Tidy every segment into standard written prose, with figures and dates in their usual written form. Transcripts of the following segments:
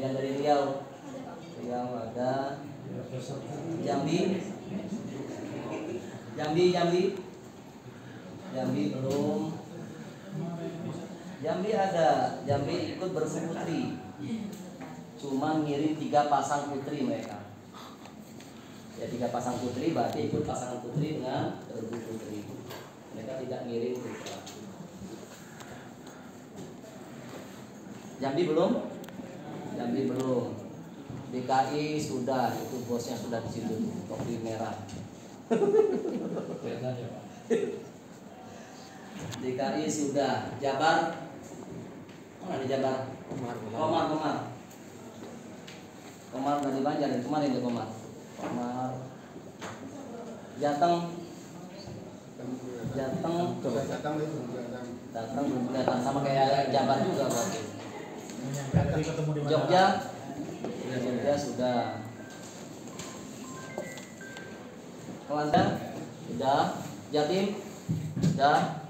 Kemudian dari Riau ada Jambi belum. Jambi ada, Jambi ikut berseputri, cuma ngirim 3 pasang putri mereka. Ya 3 pasang putri berarti ikut pasangan putri dengan regu putri. Mereka tidak ngirim putra. Jambi belum. DKI sudah, itu bosnya sudah di situ, topi merah. DKI sudah. Jabar, mana di Jabar? Komar dari Banjar, kemana ini Komar? Jateng belum kelihatan, sama kayak Jabar juga berarti. Jogja sudah. Kelantan sudah. Jatim sudah.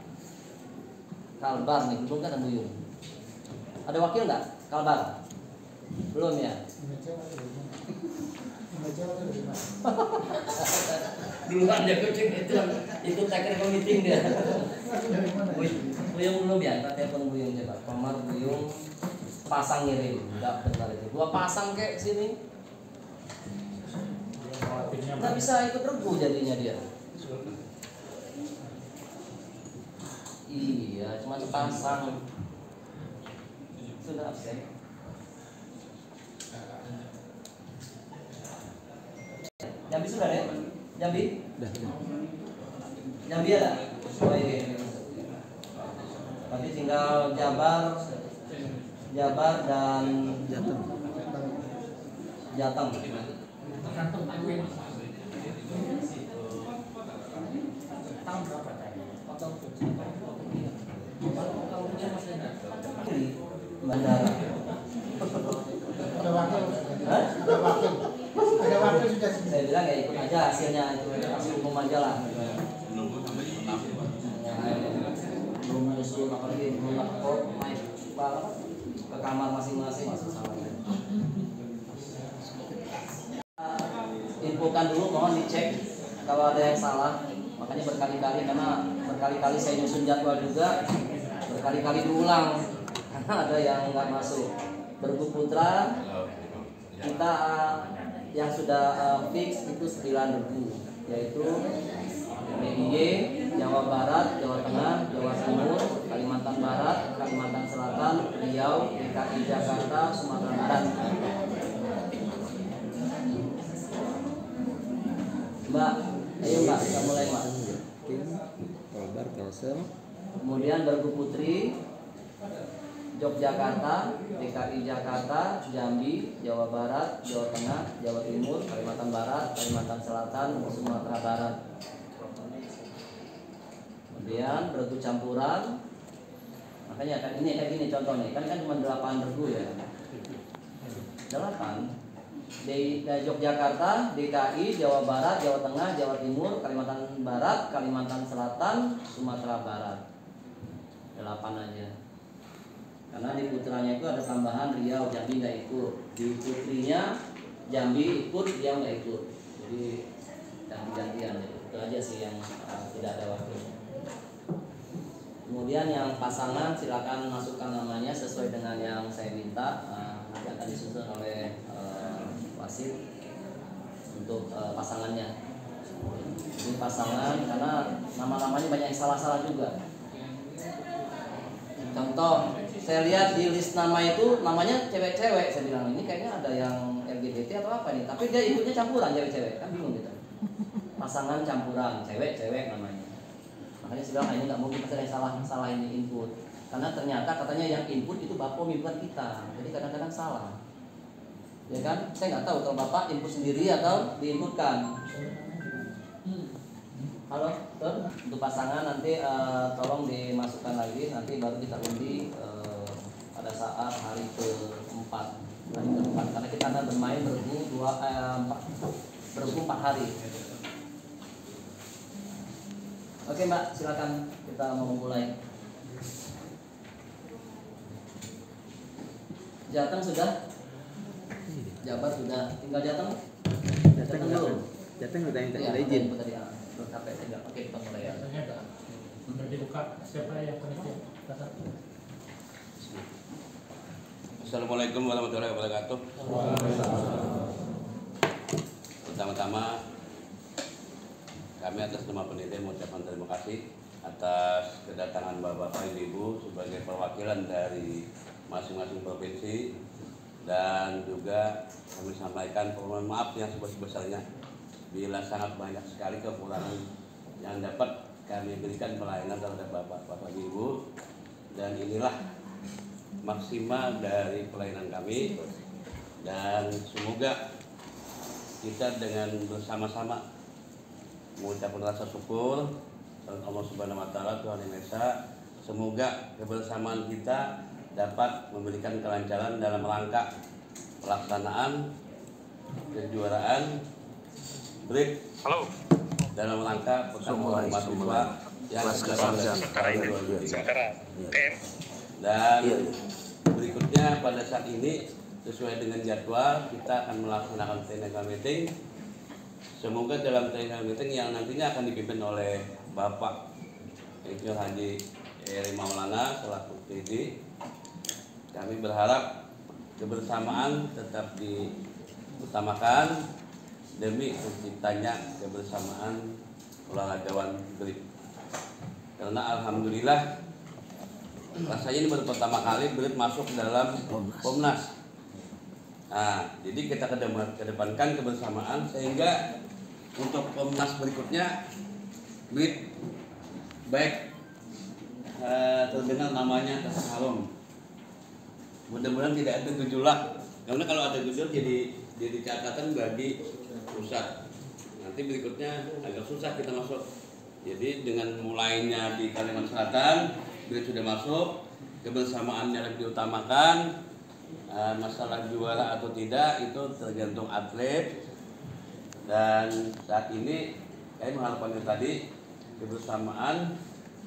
Kalbar nih, belum kan Buyung. Ada wakil nggak? Kalbar belum ya? Duluan dia kucing itu ikut taker ke meeting dia. Buyung belum ya? Kita telepon Buyung coba. Komar Buyung pasang ngirim, enggak benar itu. 2 pasang kayak sini. Nggak bisa ikut regu jadinya dia. Iya, cuma sepasang. Sudah absen. Jambi sudah ya? Jambi ada? Oh iya. Berarti tinggal Jabar dan Jateng. Tahun berapa tadi? Bandara. Ada wakil sudah. Saya bilang ya ikut aja hasilnya, itu hasil umum aja lah. Belum menyusul apalagi belum naik ke kamar masing-masing masuk sama. Infokan dulu, mohon dicek kalau ada yang salah. Makanya berkali-kali saya nyusun jadwal juga, berkali-kali diulang karena ada yang nggak masuk. Bergu putra kita yang sudah fix itu 9 regu, yaitu DIY, Jawa Barat, Jawa Tengah, Jawa Timur, Kalimantan Barat, Kalimantan Selatan, Riau, DKI Jakarta, Sumatera Barat. Mbak, ayo Mbak, kita mulai Mbak. Kalbar, Kalsel. Kemudian bergu putri Yogyakarta, DKI Jakarta, Jambi, Jawa Barat, Jawa Tengah, Jawa Timur, Kalimantan Barat, Kalimantan Selatan, Sumatera Barat. Kemudian bergu campuran. Makanya kan ini kayak gini contohnya, kan cuma 8 bergu ya. 8. Di Yogyakarta, DKI, Jawa Barat, Jawa Tengah, Jawa Timur, Kalimantan Barat, Kalimantan Selatan, Sumatera Barat. 8 aja. Karena di putranya itu ada tambahan Riau, Jambi nggak ikut. Di putrinya Jambi ikut, dia nggak ikut. Jadi ganti-gantian. Itu aja sih yang tidak ada wakilnya. Kemudian yang pasangan silakan masukkan namanya sesuai dengan yang saya minta. Nanti akan disusun oleh wasit untuk pasangannya. Ini pasangan karena nama-namanya banyak yang salah-salah juga. Contoh, saya lihat di list nama itu namanya cewek-cewek. Saya bilang ini kayaknya ada yang LGBT atau apa nih. Tapi dia ikutnya campuran cewek-cewek, kan bingung gitu. Pasangan campuran cewek-cewek namanya. Makanya saya bilang ini nggak mungkin ada yang salah ini input. Karena ternyata katanya yang input itu Bapak bukan kita. Jadi kadang-kadang salah. Ya kan? Saya nggak tahu kalau Bapak input sendiri atau diinputkan. Halo, Tur. Untuk pasangan nanti tolong dimasukkan lagi. Nanti baru kita undi pada saat hari keempat. Karena kita akan bermain bergu 4 hari. Oke Mbak, silakan kita mau mulai. Jateng sudah? Jabar sudah, tinggal Jateng. Jateng dulu. Jateng udah minta Iya, izin. tadi ya. Belum sampai tinggal. Oke, kita mulai ya. Sudah dibuka, siapa yang panitia? Assalamualaikum warahmatullahi wabarakatuh. Pertama-tama kami atas nama panitia mengucapkan terima kasih atas kedatangan Bapak Ibu sebagai perwakilan dari masing-masing provinsi, dan juga kami sampaikan permohonan maaf yang sebesar-besarnya bila sangat banyak sekali kekurangan yang dapat kami berikan pelayanan terhadap Bapak Ibu, dan inilah maksimal dari pelayanan kami, dan semoga kita dengan bersama-sama mengucapkan rasa syukur kepada Allah Subhanahu wa taala Tuhan Yang Maha Esa. Semoga kebersamaan kita dapat memberikan kelancaran dalam rangka pelaksanaan kejuaraan BRIT dalam rangka pertemuan mahasiswa yang ke-18 tahun 2023. Dan berikutnya pada saat ini sesuai dengan jadwal kita akan melaksanakan technical meeting. Semoga dalam technical meeting yang nantinya akan dipimpin oleh Bapak Insinyur Haji Eri Maulana selaku PD, kami berharap kebersamaan tetap diutamakan demi terciptanya kebersamaan olahragawan BRIT. Karena alhamdulillah rasanya ini baru pertama kali BRIT masuk dalam Pomnas. Nah, jadi kita kedepankan kebersamaan sehingga untuk Pomnas berikutnya BRIT baik terdengar namanya Tasawuf. Mudah-mudahan tidak ada gejolak, karena kalau ada gejolak jadi catatan bagi pusat. Nanti berikutnya agak susah kita masuk. Jadi dengan mulainya di Kalimantan Selatan, BRIT sudah masuk, kebersamaannya lebih diutamakan. Masalah juara atau tidak itu tergantung atlet, dan saat ini saya mengharapkan tadi kebersamaan,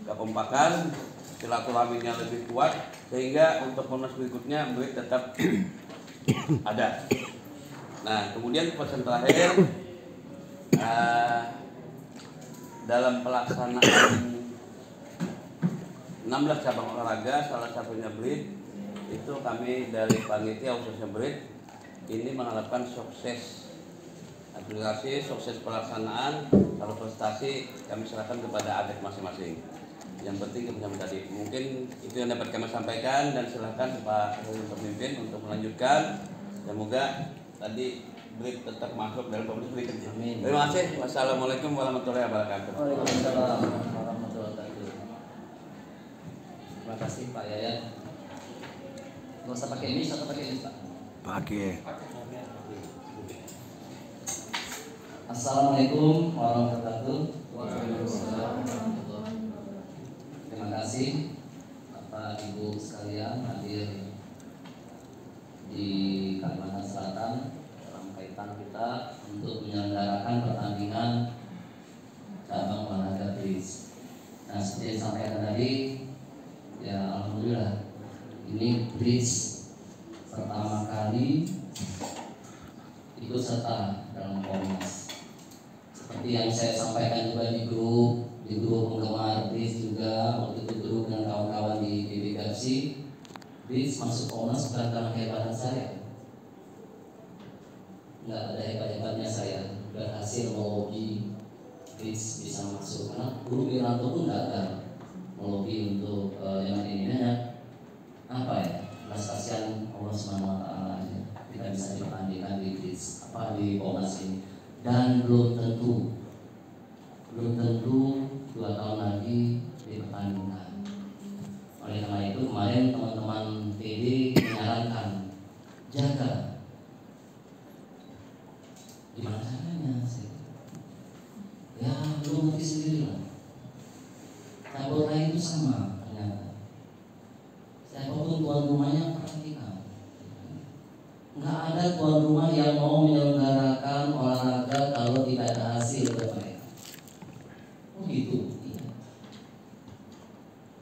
kekompakan, silaturahminya lebih kuat sehingga untuk Pomnas berikutnya BRIT tetap ada. Nah, kemudian pesan terakhir dalam pelaksanaan 16 cabang olahraga, salah satunya BRIT, itu kami dari panitia khususnya BRIT ini mengharapkan sukses aplikasi, sukses pelaksanaan. Kalau prestasi kami serahkan kepada atlet masing-masing. Yang penting kebersamaan tadi. Mungkin itu yang dapat kami sampaikan, dan silakan Pak Pemimpin untuk melanjutkan. Semoga tadi BRIT tetap masuk dalam kompetisi berikutnya. Amin. Terima kasih. Wassalamualaikum warahmatullahi wabarakatuh. Waalaikumsalam warahmatullahi wabarakatuh. Terima kasih Pak Yayan. Nggak usah pakai ini, atau pakai ini Pak? Pakai. Assalamualaikum warahmatullahi wabarakatuh. Terima kasih Bapak Ibu sekalian hadir di Kalimantan Selatan dalam kaitan kita untuk menyelenggarakan pertandingan cabang olahraga BRIT. Nah, seperti yang disampaikan tadi, ya alhamdulillah ini BRIT pertama kali ikut serta dalam Pomnas. Seperti yang saya sampaikan juga di grup penggemar BRIT juga, waktu itu grup dengan kawan-kawan di BBGAPSI, BRIT masuk Pomnas bukan karena kehebatan saya. Nggak ada hebat-hebatnya saya berhasil melobi BRIT bisa masuk, karena guru Wiranto pun nggak ada melobi untuk yang ini hanya apa ya, belas kasihan Allah Subhanahu wa taala aja kita bisa dipertandingkan di BRIT di Pomnas ini, dan belum tentu 2 tahun lagi dipertandingkan. Oleh karena itu kemarin teman-teman PD menyarankan jaga. Gimana caranya sih? Ya belum ngerti sendiri lah. Cabur lain itu sama ternyata. Siapapun tuan rumahnya perhatikan. Nggak ada tuan rumah yang mau menyelenggarakan olahraga kalau tidak ada hasil buat mereka. Oh gitu. Iya.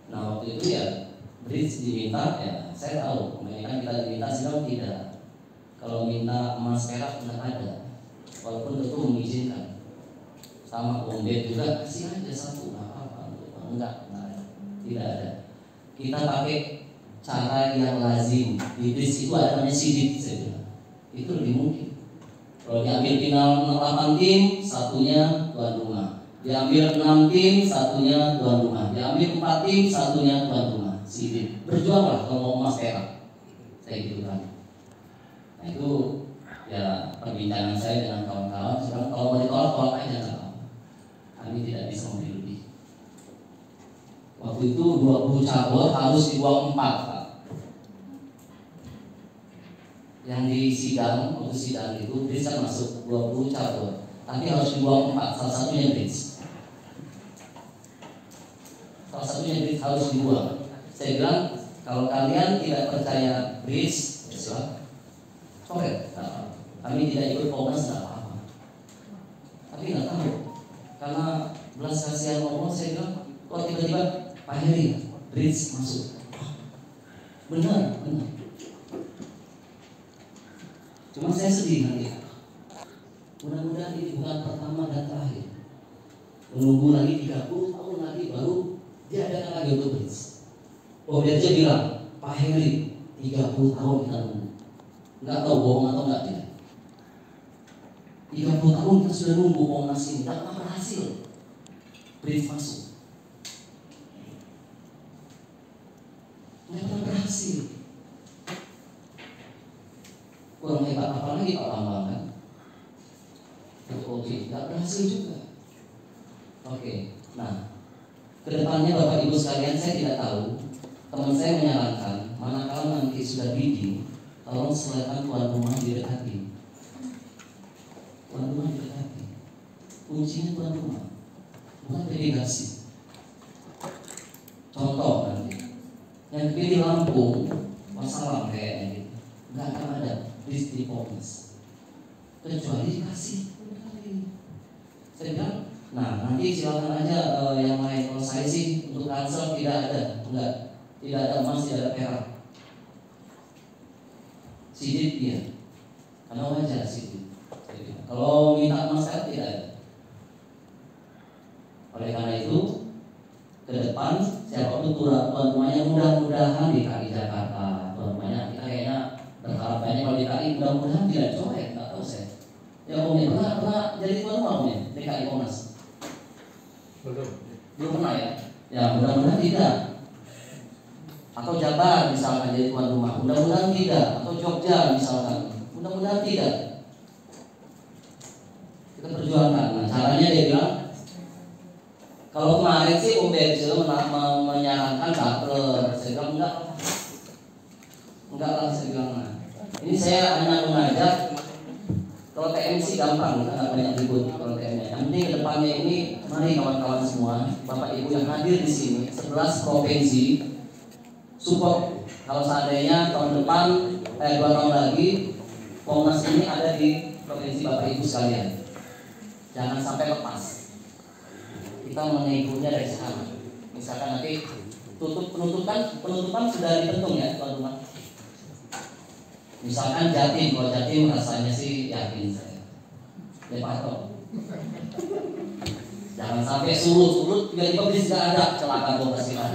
Nah waktu itu ya BRIT diminta, ya saya tahu kebanyakan kita diminta, sidang tidak. Kalau minta emas sama Om Bed juga kasih aja satu, nggak apa-apa. Enggak ada, tidak ada. Kita pakai cara yang lazim. Di BRIS itu ada namanya sidit, saya bilang. Itu lebih mungkin. Kalau diambil final 8 tim, satunya tuan rumah. Diambil 6 tim, satunya tuan rumah. Diambil 4 tim, satunya tuan rumah. Sidit. Berjuanglah kalau mau emas perak. Saya gitu kan. Nah itu ya perbincangan saya dengan kawan-kawan. Sekarang kalau mau ditolak aja nggak apa-apa. Kami tidak bisa memberi lebih. Waktu itu 20 cabur harus dibuang 4, Pak. Yang di sidang, waktu sidang itu BRIS kan masuk 20 cabur, tapi harus dibuang 4, salah satunya BRIS. Salah satunya BRIS harus dibuang. Saya bilang, kalau kalian tidak percaya BRIS, ya silahkan coret. Nah, kami tidak ikut Komnas, tidak apa-apa. Tapi nggak tahu, karena belas kasihan ngomong, saya bilang, kok tiba-tiba Pak Heri, BRIS masuk. Benar. Cuma saya sedih nanti. Mudah-mudahan ini bukan pertama dan terakhir. Menunggu lagi 30 tahun lagi baru diadakan lagi untuk BRIS. Dia bilang, Pak Heri 30 tahun kita nunggu. Nggak tahu bohong atau nggak tidak. 30 tahun kita sudah nunggu Komnas ini, nggak pernah berhasil. BRIS masuk. Nggak pernah berhasil. Kurang hebat apalagi Pak Bambang kan? Oke, nggak berhasil juga. Oke, nah kedepannya Bapak Ibu sekalian saya tidak tahu. Teman saya menyarankan manakala nanti sudah bidding, tolong silakan tuan rumah didekati. Tuan rumah didekati. Kuncinya tuan rumah, bukan delegasi. Contoh nanti yang pilih Lampung, masalah kayaknya gitu, nggak akan ada di Komnas kecuali dikasih. Saya bilang, nah nanti silakan aja yang lain. Kalau saya sih untuk Kalsel tidak ada, tidak ada emas, tidak ada perak. Sidit iya, karena wajar sidit. Kalau minta emas kan tidak ada. Oleh karena itu, ke depan siapapun tuan rumahnya mudah-mudahan DKI Jakarta, tuan rumahnya kita kayaknya berharap banyak kalau DKI mudah-mudahan tidak coret, nggak tahu saya. Ya Om ya pernah jadi tuan rumah Om ya DKI Komnas? Belum pernah ya? Ya mudah-mudahan tidak. Atau Jabar misalkan jadi tuan rumah, mudah-mudahan tidak. Atau Jogja misalkan, mudah-mudahan tidak. Kita perjuangkan. Nah caranya dia bilang, kalau kemarin sih Om Bejo menyarankan baper, saya bilang enggak lah, saya bilang nah. Ini saya hanya mengajak. Kalau TMC gampang, kita nggak banyak ribut kalau TMC. Yang penting kedepannya ini, mari kawan-kawan semua, Bapak Ibu yang hadir di sini, 11 provinsi, support. Kalau seandainya tahun depan, 2 tahun lagi, Komnas ini ada di provinsi Bapak Ibu sekalian. Jangan sampai lepas. Kita menegurnya dari sekarang. Misalkan nanti penutupan sudah ditentung ya tuan rumah. Misalkan Jatim, kalau Jatim rasanya sih yakin saya. Ya Pak Tok. Jangan sampai surut tiba-tiba BRIS nggak ada, celaka Komnas kita.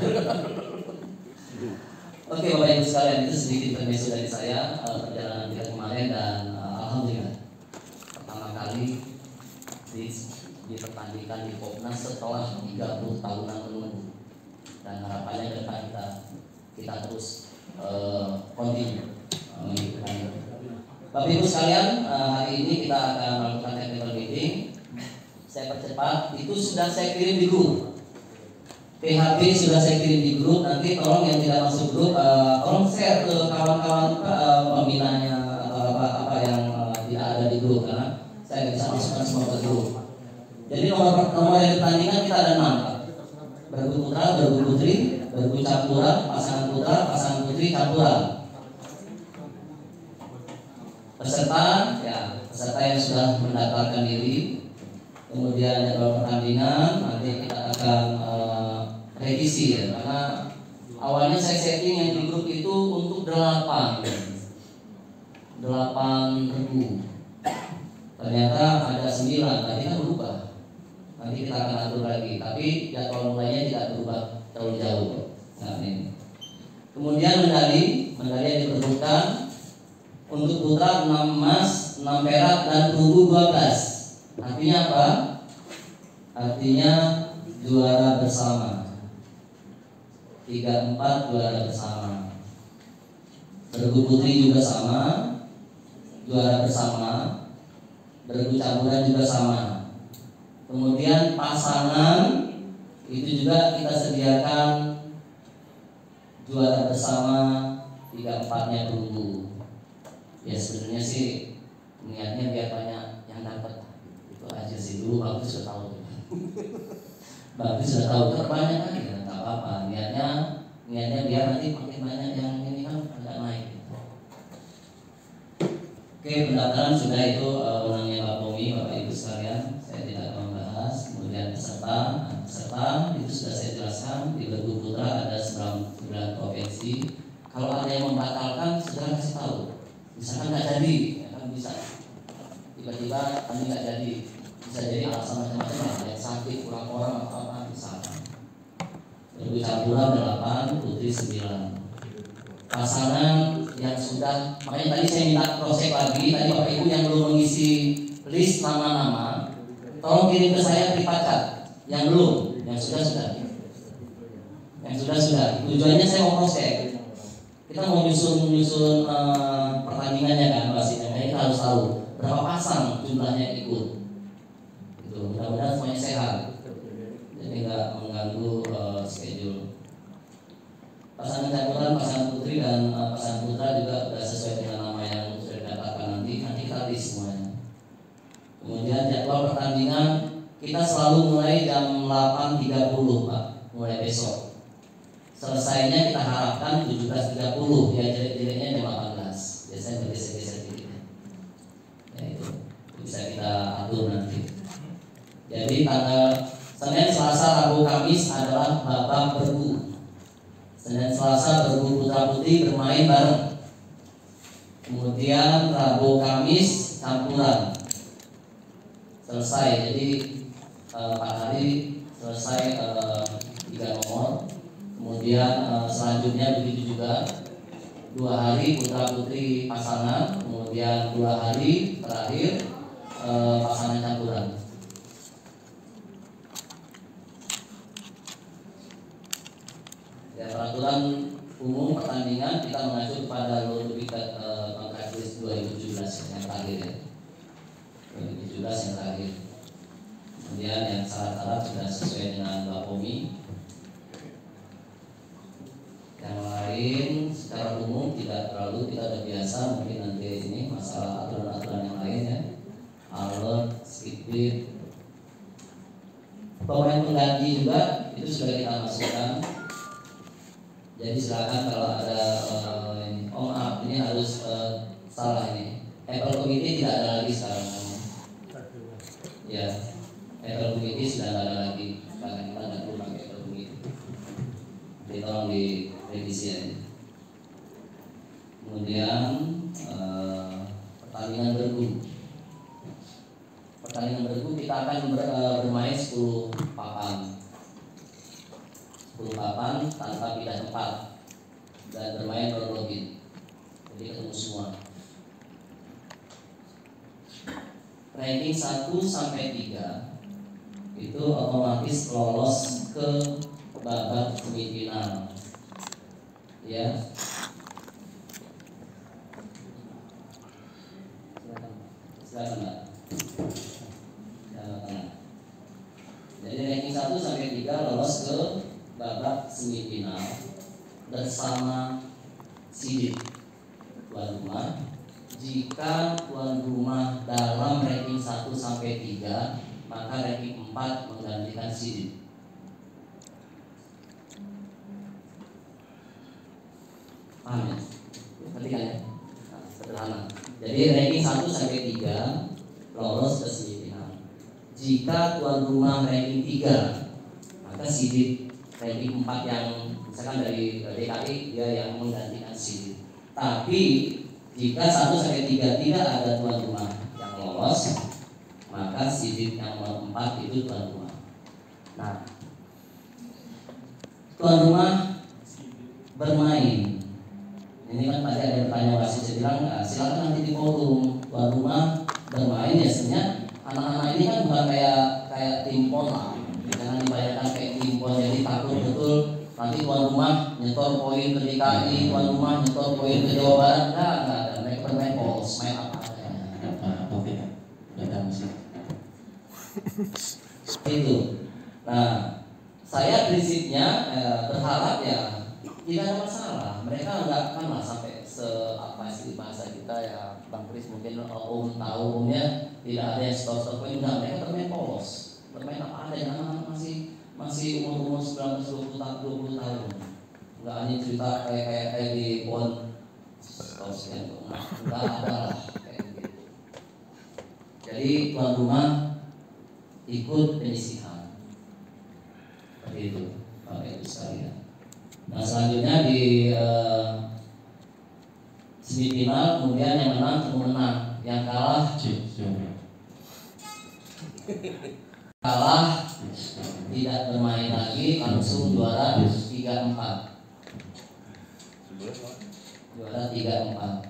Oke Bapak Ibu sekalian, itu sedikit intermezzo dari saya perjalanan kita kemarin dan alhamdulillah pertama kali dipertandingkan di Komnas setelah 30 tahunan menunggu, dan harapannya ke depan kita terus continue mengikuti. Bapak Ibu sekalian, hari ini kita akan melakukan technical meeting. Saya percepat, itu sudah saya kirim di grup. PHP sudah saya kirim di grup. Nanti tolong yang tidak masuk grup, tolong share ke kawan-kawan pembinanya atau apa yang tidak ada di grup, karena saya nggak bisa masukkan semua ke grup. Jadi nomor yang pertandingan kita ada 6, bergu putra, bergu putri, bergu campuran, pasangan putra, pasangan putri, campuran. Peserta yang sudah mendaftarkan diri, kemudian jadwal pertandingan nanti kita akan revisi ya, karena awalnya saya setting yang di grup itu untuk 8 bergu, ternyata ada 9, tadi kan berubah. Nanti kita akan atur lagi, tapi jadwal mulainya tidak berubah terlalu jauh. Nah, ini. Kemudian medali yang diperebutkan untuk putra 6 emas, 6 perak dan perunggu 12. Artinya apa? Artinya juara bersama. 3-4 juara bersama. Bergu putri juga sama, juara bersama. Bergu campuran juga sama. Kemudian pasangan itu juga kita sediakan juara bersama 3-4-nya perunggu. Ya sebenarnya sih niatnya biar banyak yang dapat. Itu aja sih, dulu bagus sudah tahu. Bagus sudah tahu terbanyak lagi ya, nggak apa-apa. Niatnya biar nanti makin banyak yang ini kan agak naik. Oke, pendaftaran sudah, itu menangnya Pak Pomi, Bapak Ibu sekalian. Saya tidak akan membahas. Kemudian peserta itu sudah saya jelaskan. Di Bergu Putra ada 9 provinsi. Kalau ada yang membatalkan, segera kasih tahu. Misalkan nggak jadi, ya kan bisa. Tiba-tiba kami nggak jadi, bisa jadi alasan macam-macam lah. Yang sakit, kurang orang atau apa misalkan. Bergu campuran 8, putri 9. Pasangan yang sudah, makanya tadi saya minta cross check lagi. Tadi Bapak Ibu yang belum mengisi list nama-nama, tolong kirim ke saya privat. Yang belum, yang sudah. Yang sudah. Tujuannya saya mau cross check. Kita mau nyusun pertandingannya kan, wasitnya. Kita harus tahu berapa pasang jumlahnya ikut. Gitu. Mudah-mudahan semuanya sehat. Jadi nggak mengganggu schedule. Pasangan campuran, pasangan putri dan pasangan putra juga sudah sesuai dengan nama yang sudah didapatkan nanti kita list semuanya. Kemudian jadwal pertandingan kita selalu mulai jam 8.30 Pak, mulai besok. Selesainya kita harapkan 17.30, ya jelek-jeleknya jam 18. Biasanya bergeser-geser dikit. Ya itu bisa kita atur nanti. Jadi tanggal Senin, Selasa, Rabu, Kamis adalah babak bergu. Senin Selasa bergu putra putri bermain bareng. Kemudian Rabu Kamis campuran. Selesai. Jadi 4 hari selesai 3 nomor. Kemudian selanjutnya begitu juga 2 hari putra putri pasangan. Kemudian 2 hari terakhir pasangan campuran. Ya, peraturan umum pertandingan kita mengacu kepada Lodwikat kontrak list 2017 yang terakhir ya. 2017 yang terakhir. Kemudian yang syarat-syarat sudah sesuai dengan Pak Pomi. Yang lain secara umum tidak terlalu, kita sudah biasa. Mungkin nanti ini masalah aturan-aturan yang lain ya. Alert, skip, pemain pengganti juga itu sudah kita masukkan. Jadi silakan kalau ada maaf ini harus salah ini. Apple Committee tidak ada lagi sekarang. Ya, Apple Committee sudah tidak ada lagi. Karena kita tidak perlu pakai Apple Committee. Jadi tolong direvisi aja. Kemudian pertandingan bergu. Pertandingan bergu kita akan bermain 10 papan. 10 papan tanpa pindah tempat dan bermain berlogin. Jadi ketemu semua. Ranking 1 sampai 3 itu otomatis lolos ke babak semifinal. Ya. Silakan Mbak. Jadi ranking 1 sampai 3 lolos ke babak semifinal bersama sidit tuan rumah. Jika tuan rumah dalam ranking 1 sampai 3, maka ranking 4 menggantikan sidit. Paham ya? Ngerti kan ya? Nah, sederhana. Jadi ranking 1 sampai 3 lolos ke semifinal. Jika tuan rumah ranking 3, maka sidit ranking 4 yang misalkan dari DKI dia yang menggantikan sidit. Tapi jika 1 sampai 3 tidak ada tuan rumah yang lolos, maka sidit yang nomor 4 itu tuan rumah. Nah, tuan rumah bermain. Ini kan tadi ada pertanyaan wasit, saya bilang silakan nanti di forum. Tuan rumah bermain biasanya anak-anak ini kan bukan kayak tim pon lah. Jangan dibayangkan kayak tim pon, jadi takut betul nanti tuan rumah nyetor poin ke DKI, tuan rumah nyetor poin ke Jawa Barat. Enggak. Mereka bermain polos, main apa adanya. Oke, ada musik. Itu. Nah, saya prinsipnya berharap ya tidak ada masalah. Mereka nggak akan lah sampai apa sih bahasa kita ya, Bang Kris mungkin umumnya tidak ada yang stop poin. Enggak, mereka bermain polos, bermain apa adanya. Anak-anak masih umur 19-20 tahun. Enggak hanya cerita kayak di pon sekian, enggak ada lah kayak gitu. Jadi tuan rumah ikut penyisihan seperti itu, Bapak Ibu sekalian. Nah, selanjutnya di semifinal kemudian yang menang ketemu menang, yang kalah tidak bermain lagi, langsung juara 3-4. Juara 3-4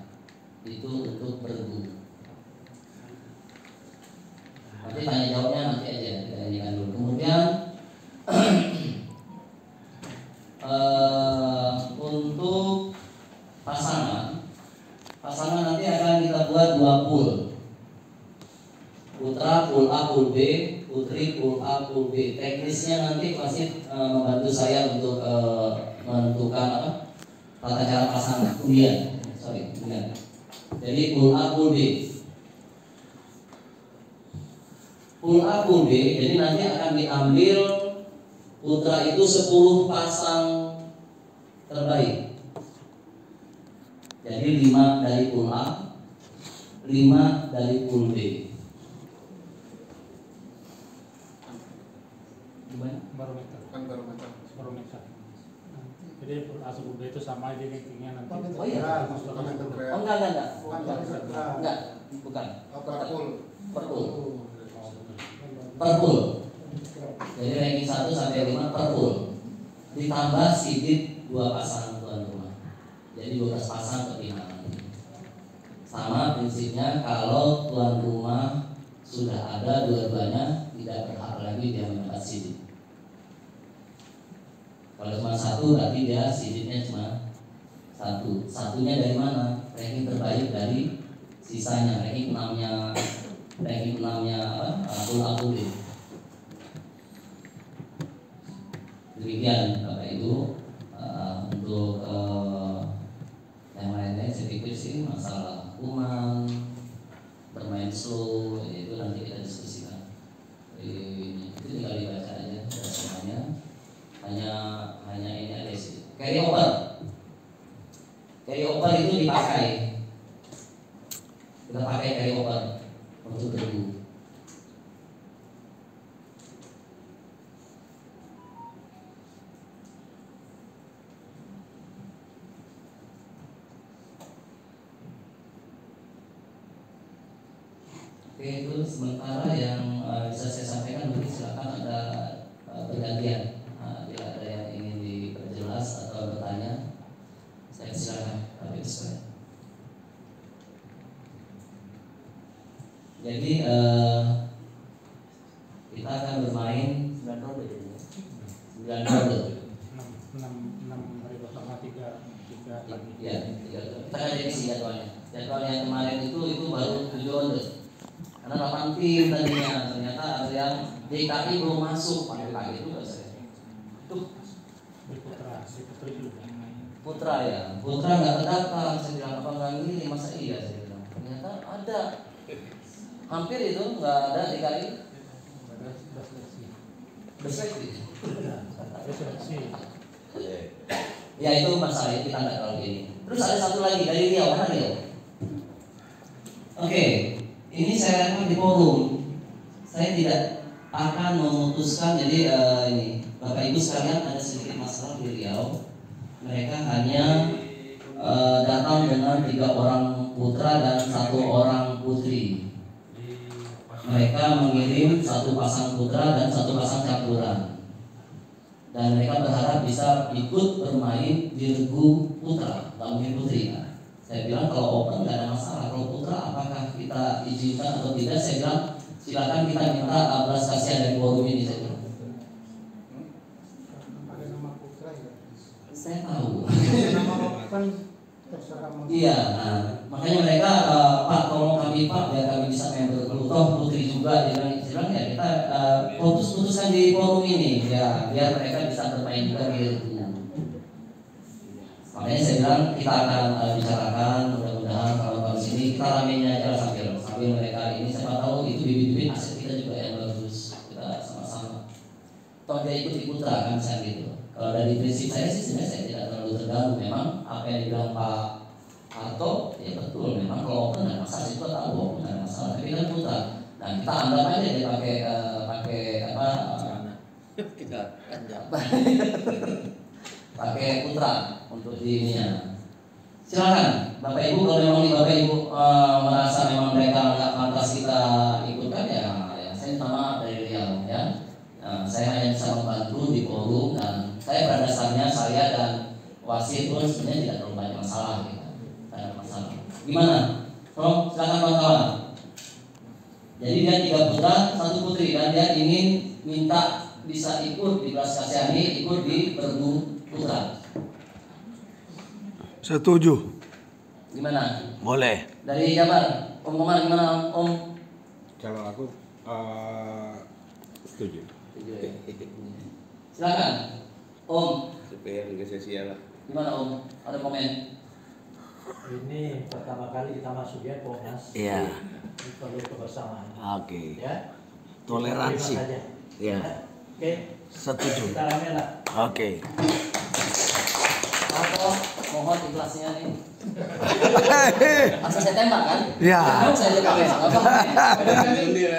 itu untuk bergu. Nanti tanya jawabnya nanti aja kita nyanyikan dulu. Kemudian untuk pasangan nanti akan kita buat 2 pool. Putra pool A, pool B, putri pool A, pool B. Teknisnya nanti pasti membantu saya untuk menentukan tata cara pasangan. Kemudian. Jadi pool A, pool B. Pool A, pool B. Jadi nanti akan diambil putra itu 10 pasang terbaik. Jadi 5 dari pool A, 5 dari pool B. Gimana? Barometer. Jadi asal B itu sama aja rankingnya nanti. Oh iya. Oh enggak. Bukan. Per pool. Jadi ranking 1 sampai 5 per pool. Ditambah sidit 2 pasang tuan rumah. Jadi 12 pasang pertimbangan. Sama prinsipnya, kalau tuan rumah sudah ada dua-duanya, tidak berhak lagi dia mendapat sidit. Kalau cuma 1 berarti dia siditnya cuma 1. Satunya dari mana? Ranking terbaik dari sisanya. Ranking 6-nya pool A, pool B. Demikian Bapak Ibu. Untuk yang lainnya saya pikir sih masalah kuman, bermain slow, itu nanti kita diskusikan. Itu tinggal dibaca aja semuanya. Hanya ini aja sih. Carry over itu dipakai. Kita pakai carry over untuk bergu. Oke, itu sementara yang bisa saya sampaikan. Mungkin silakan ada pergantian. Bila ada yang ingin diperjelas atau bertanya, saya silakan. Tapi itu jadi kita akan bermain 9 ronde jadinya. 9 ronde. 6 hari pertama 3 lagi. Ya, 3. Kita akan revisi jadwalnya. Jadwal yang kemarin itu baru 7 ronde. Karena 8 tim tadinya, ternyata ada yang DKI belum masuk, pakai itu enggak saya. Putri juga. Putra ya, Putra nggak terdaftar. Saya bilang apa nggak milih, masa iya saya bilang. Ternyata ada, hampir itu nggak ada DKI. Berseleksi. Ya itu masalahnya, kita nggak tahu ini. Terus ada satu lagi dari Riau, mana Riau? Oke. Ini saya rekam di forum. Saya tidak akan memutuskan. Jadi ini Bapak Ibu sekalian, ada sedikit masalah di Riau. Mereka hanya datang dengan 3 orang putra dan 1 orang putri. mereka mengirim 1 pasang putra dan 1 pasang campuran. Dan mereka berharap bisa ikut bermain di regu putra, nggak mungkin putri. Saya bilang kalau open nggak ada masalah. Kalau putra apakah kita izinkan atau tidak? Saya bilang silakan kita minta belas kasihan dari forum ini. Saya bilang. Saya tahu. Iya, nah, makanya mereka Pak tolong kami Pak biar kami bisa main berkeluh. Toh putri juga dia bilang ya kita putuskan di forum ini ya biar mereka bisa bermain juga di regunya. Makanya saya bilang kita akan bicarakan mudah-mudahan kalau di sini kita ramainya aja sambil mereka ini siapa tahu itu bibit-bibit aset kita juga yang bagus kita sama-sama. Toh dia ikut di putra kan misalnya gitu. Kalau dari prinsip saya sih sebenarnya saya tidak terlalu terganggu. Memang apa yang dibilang Pak Harto ya betul. Memang kalau open nggak masalah, saya juga tahu open nggak masalah. Tapi kan putra. Dan kita anggap aja dia pakai apa? Kita pakai putra untuk di ininya. Silakan Bapak Ibu kalau memang Bapak Ibu merasa memang mereka nggak pantas kita ikutkan ya saya minta maaf dari Riau ya. Saya hanya bisa membantu di forum dan saya pada dasarnya saya dan wasit pun sebenarnya tidak terlalu banyak masalah gitu. Tidak ada masalah. Gimana? Tolong silakan kawan-kawan. Jadi dia 3 putra, 1 putri dan dia ingin minta bisa ikut di belas kasihani, ikut di bergu putra. Setuju. Gimana? Boleh. Dari Jabar, Om Komar gimana Om? Kalau aku setuju. Silakan Om. Supaya nggak sia-sia lah. Gimana Om? Ada komen? Ini pertama kali kita masuk ya Komnas. Iya. Ini perlu kebersamaan. Oke. Ya. Toleransi. Kita terima saja. Iya. Oke. Setuju. Kita rame lah. Oke. Atau mohon ikhlasnya nih. Asal saya tembak kan? Iya. Kalau saya lihat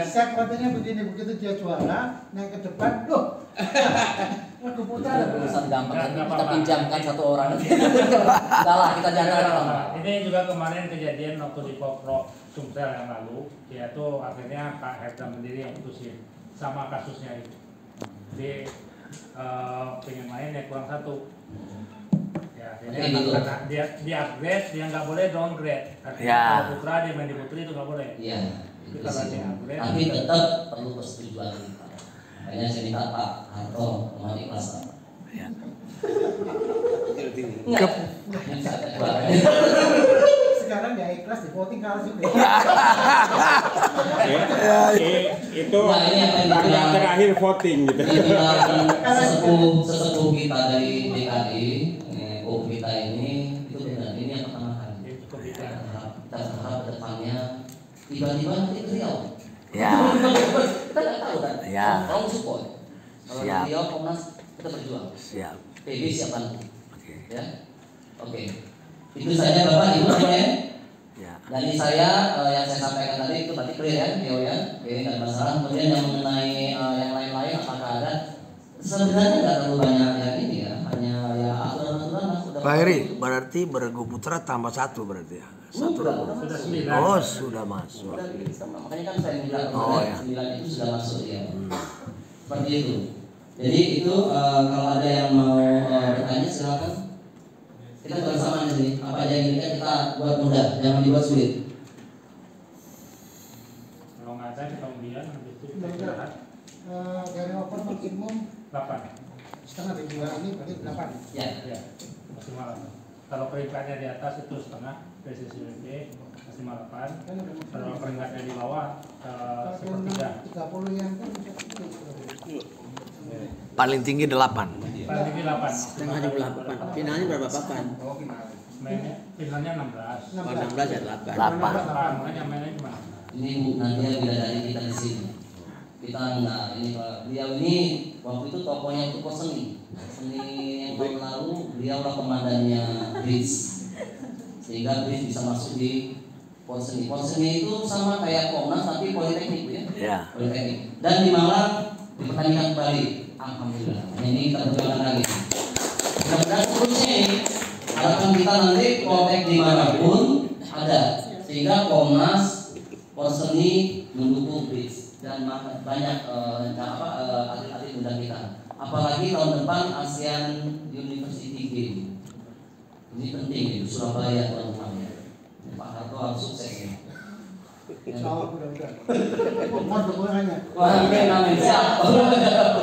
Saya katanya begini, begitu dia juara naik ke depan, loh, aku putra ada urusan gampang kan? Nggak Kita apa-apa. pinjamkan 1 orang. Udah lah kita jangan. Ini juga kemarin kejadian waktu di Popro Sumsel yang lalu, yaitu akhirnya Pak Herda sendiri yang putusin sama kasusnya itu. Dia pengen main ya kurang 1. Ya, akhirnya Oke, gitu. karena dia upgrade, dia nggak boleh downgrade. Artinya Ya. kalau putra dia main di putri itu nggak boleh. Iya. Itu karena dia upgrade. Tapi tetap perlu persetujuan kita. Makanya saya minta Pak Harto mohon ikhlas. Ya. Enggak. sekarang dia ikhlas di voting kalah juga. Itu Nah, ini apa yang tanggal dibilang- terakhir voting gitu. sesepuh kita dari DKI, Om kita ini itu benar ini yang pertama kali. Dia cukup bisa. Kita berharap ke depannya tiba-tiba nanti ke Riau. Ya. Kita nggak tahu kan. Ya. Tolong support. Kalau di Siap. Riau Komnas kita berjuang. Siap. PB siap bantu. Oke. Ya. Oke. Itu saja Bapak Ibu sekalian. Ya. Dari saya yang saya sampaikan tadi itu berarti clear ya, Riau ya. Oke, nggak ada masalah. Kemudian yang mengenai yang lain-lain apakah ada? Sebenarnya nggak terlalu banyak yang ini ya, hanya ya aturan-aturan lah sudah. Pak Heri, berarti beregu putra tambah 1 berarti ya. 1 Sudah, regu. Sudah 9. Oh, sudah masuk. Sudah sama. Makanya kan saya bilang Oh, ya. 9 itu sudah masuk ya. Seperti itu. Jadi itu kalau ada yang mau bertanya silakan. Kita bersama di sini. Apa aja yang kita buat mudah, jangan dibuat sulit. Kalau nggak ada kita undian, habis itu kita Udah, udah. istirahat. Dari open maksimum 8. setengah dari juara ini berarti 8. Ya. Ya, maksimal 8. Kalau peringkatnya di atas itu setengah, PSSI maksimal 8. Kan udah Kalau peringkatnya di bawah Kalau sepertiga. 30 yang kan Paling tinggi 8. Paling tinggi 8. Setengah di 8. Finalnya berapa papan? Mainnya finalnya 16. 16 ya 8. 8. Makanya mainnya gimana? Ini Bu Nadia bidadari kita di sini. Kita enggak ini Pak. Beliau ini waktu itu tokohnya itu Seni. Seni yang tahun lalu beliau lah komandannya BRIS. Sehingga BRIS bisa masuk di Porseni. Porseni itu sama kayak Komnas tapi politeknik Bu ya. Ya. Politeknik. Dan di Malang dipertandingkan kembali. Alhamdulillah. Nah, ini kita berjuang lagi. Mudah-mudahan seterusnya ini harapan kita nanti kontak dimanapun ada sehingga Komnas, Porseni mendukung BRICS dan banyak atlet-atlet muda kita. Apalagi tahun depan ASEAN University Game. Ini penting di Surabaya teman-teman. Pak Harto harus sukses ya. Insya Allah mudah-mudahan. Mohon dukungannya. Wah, amin. Siap.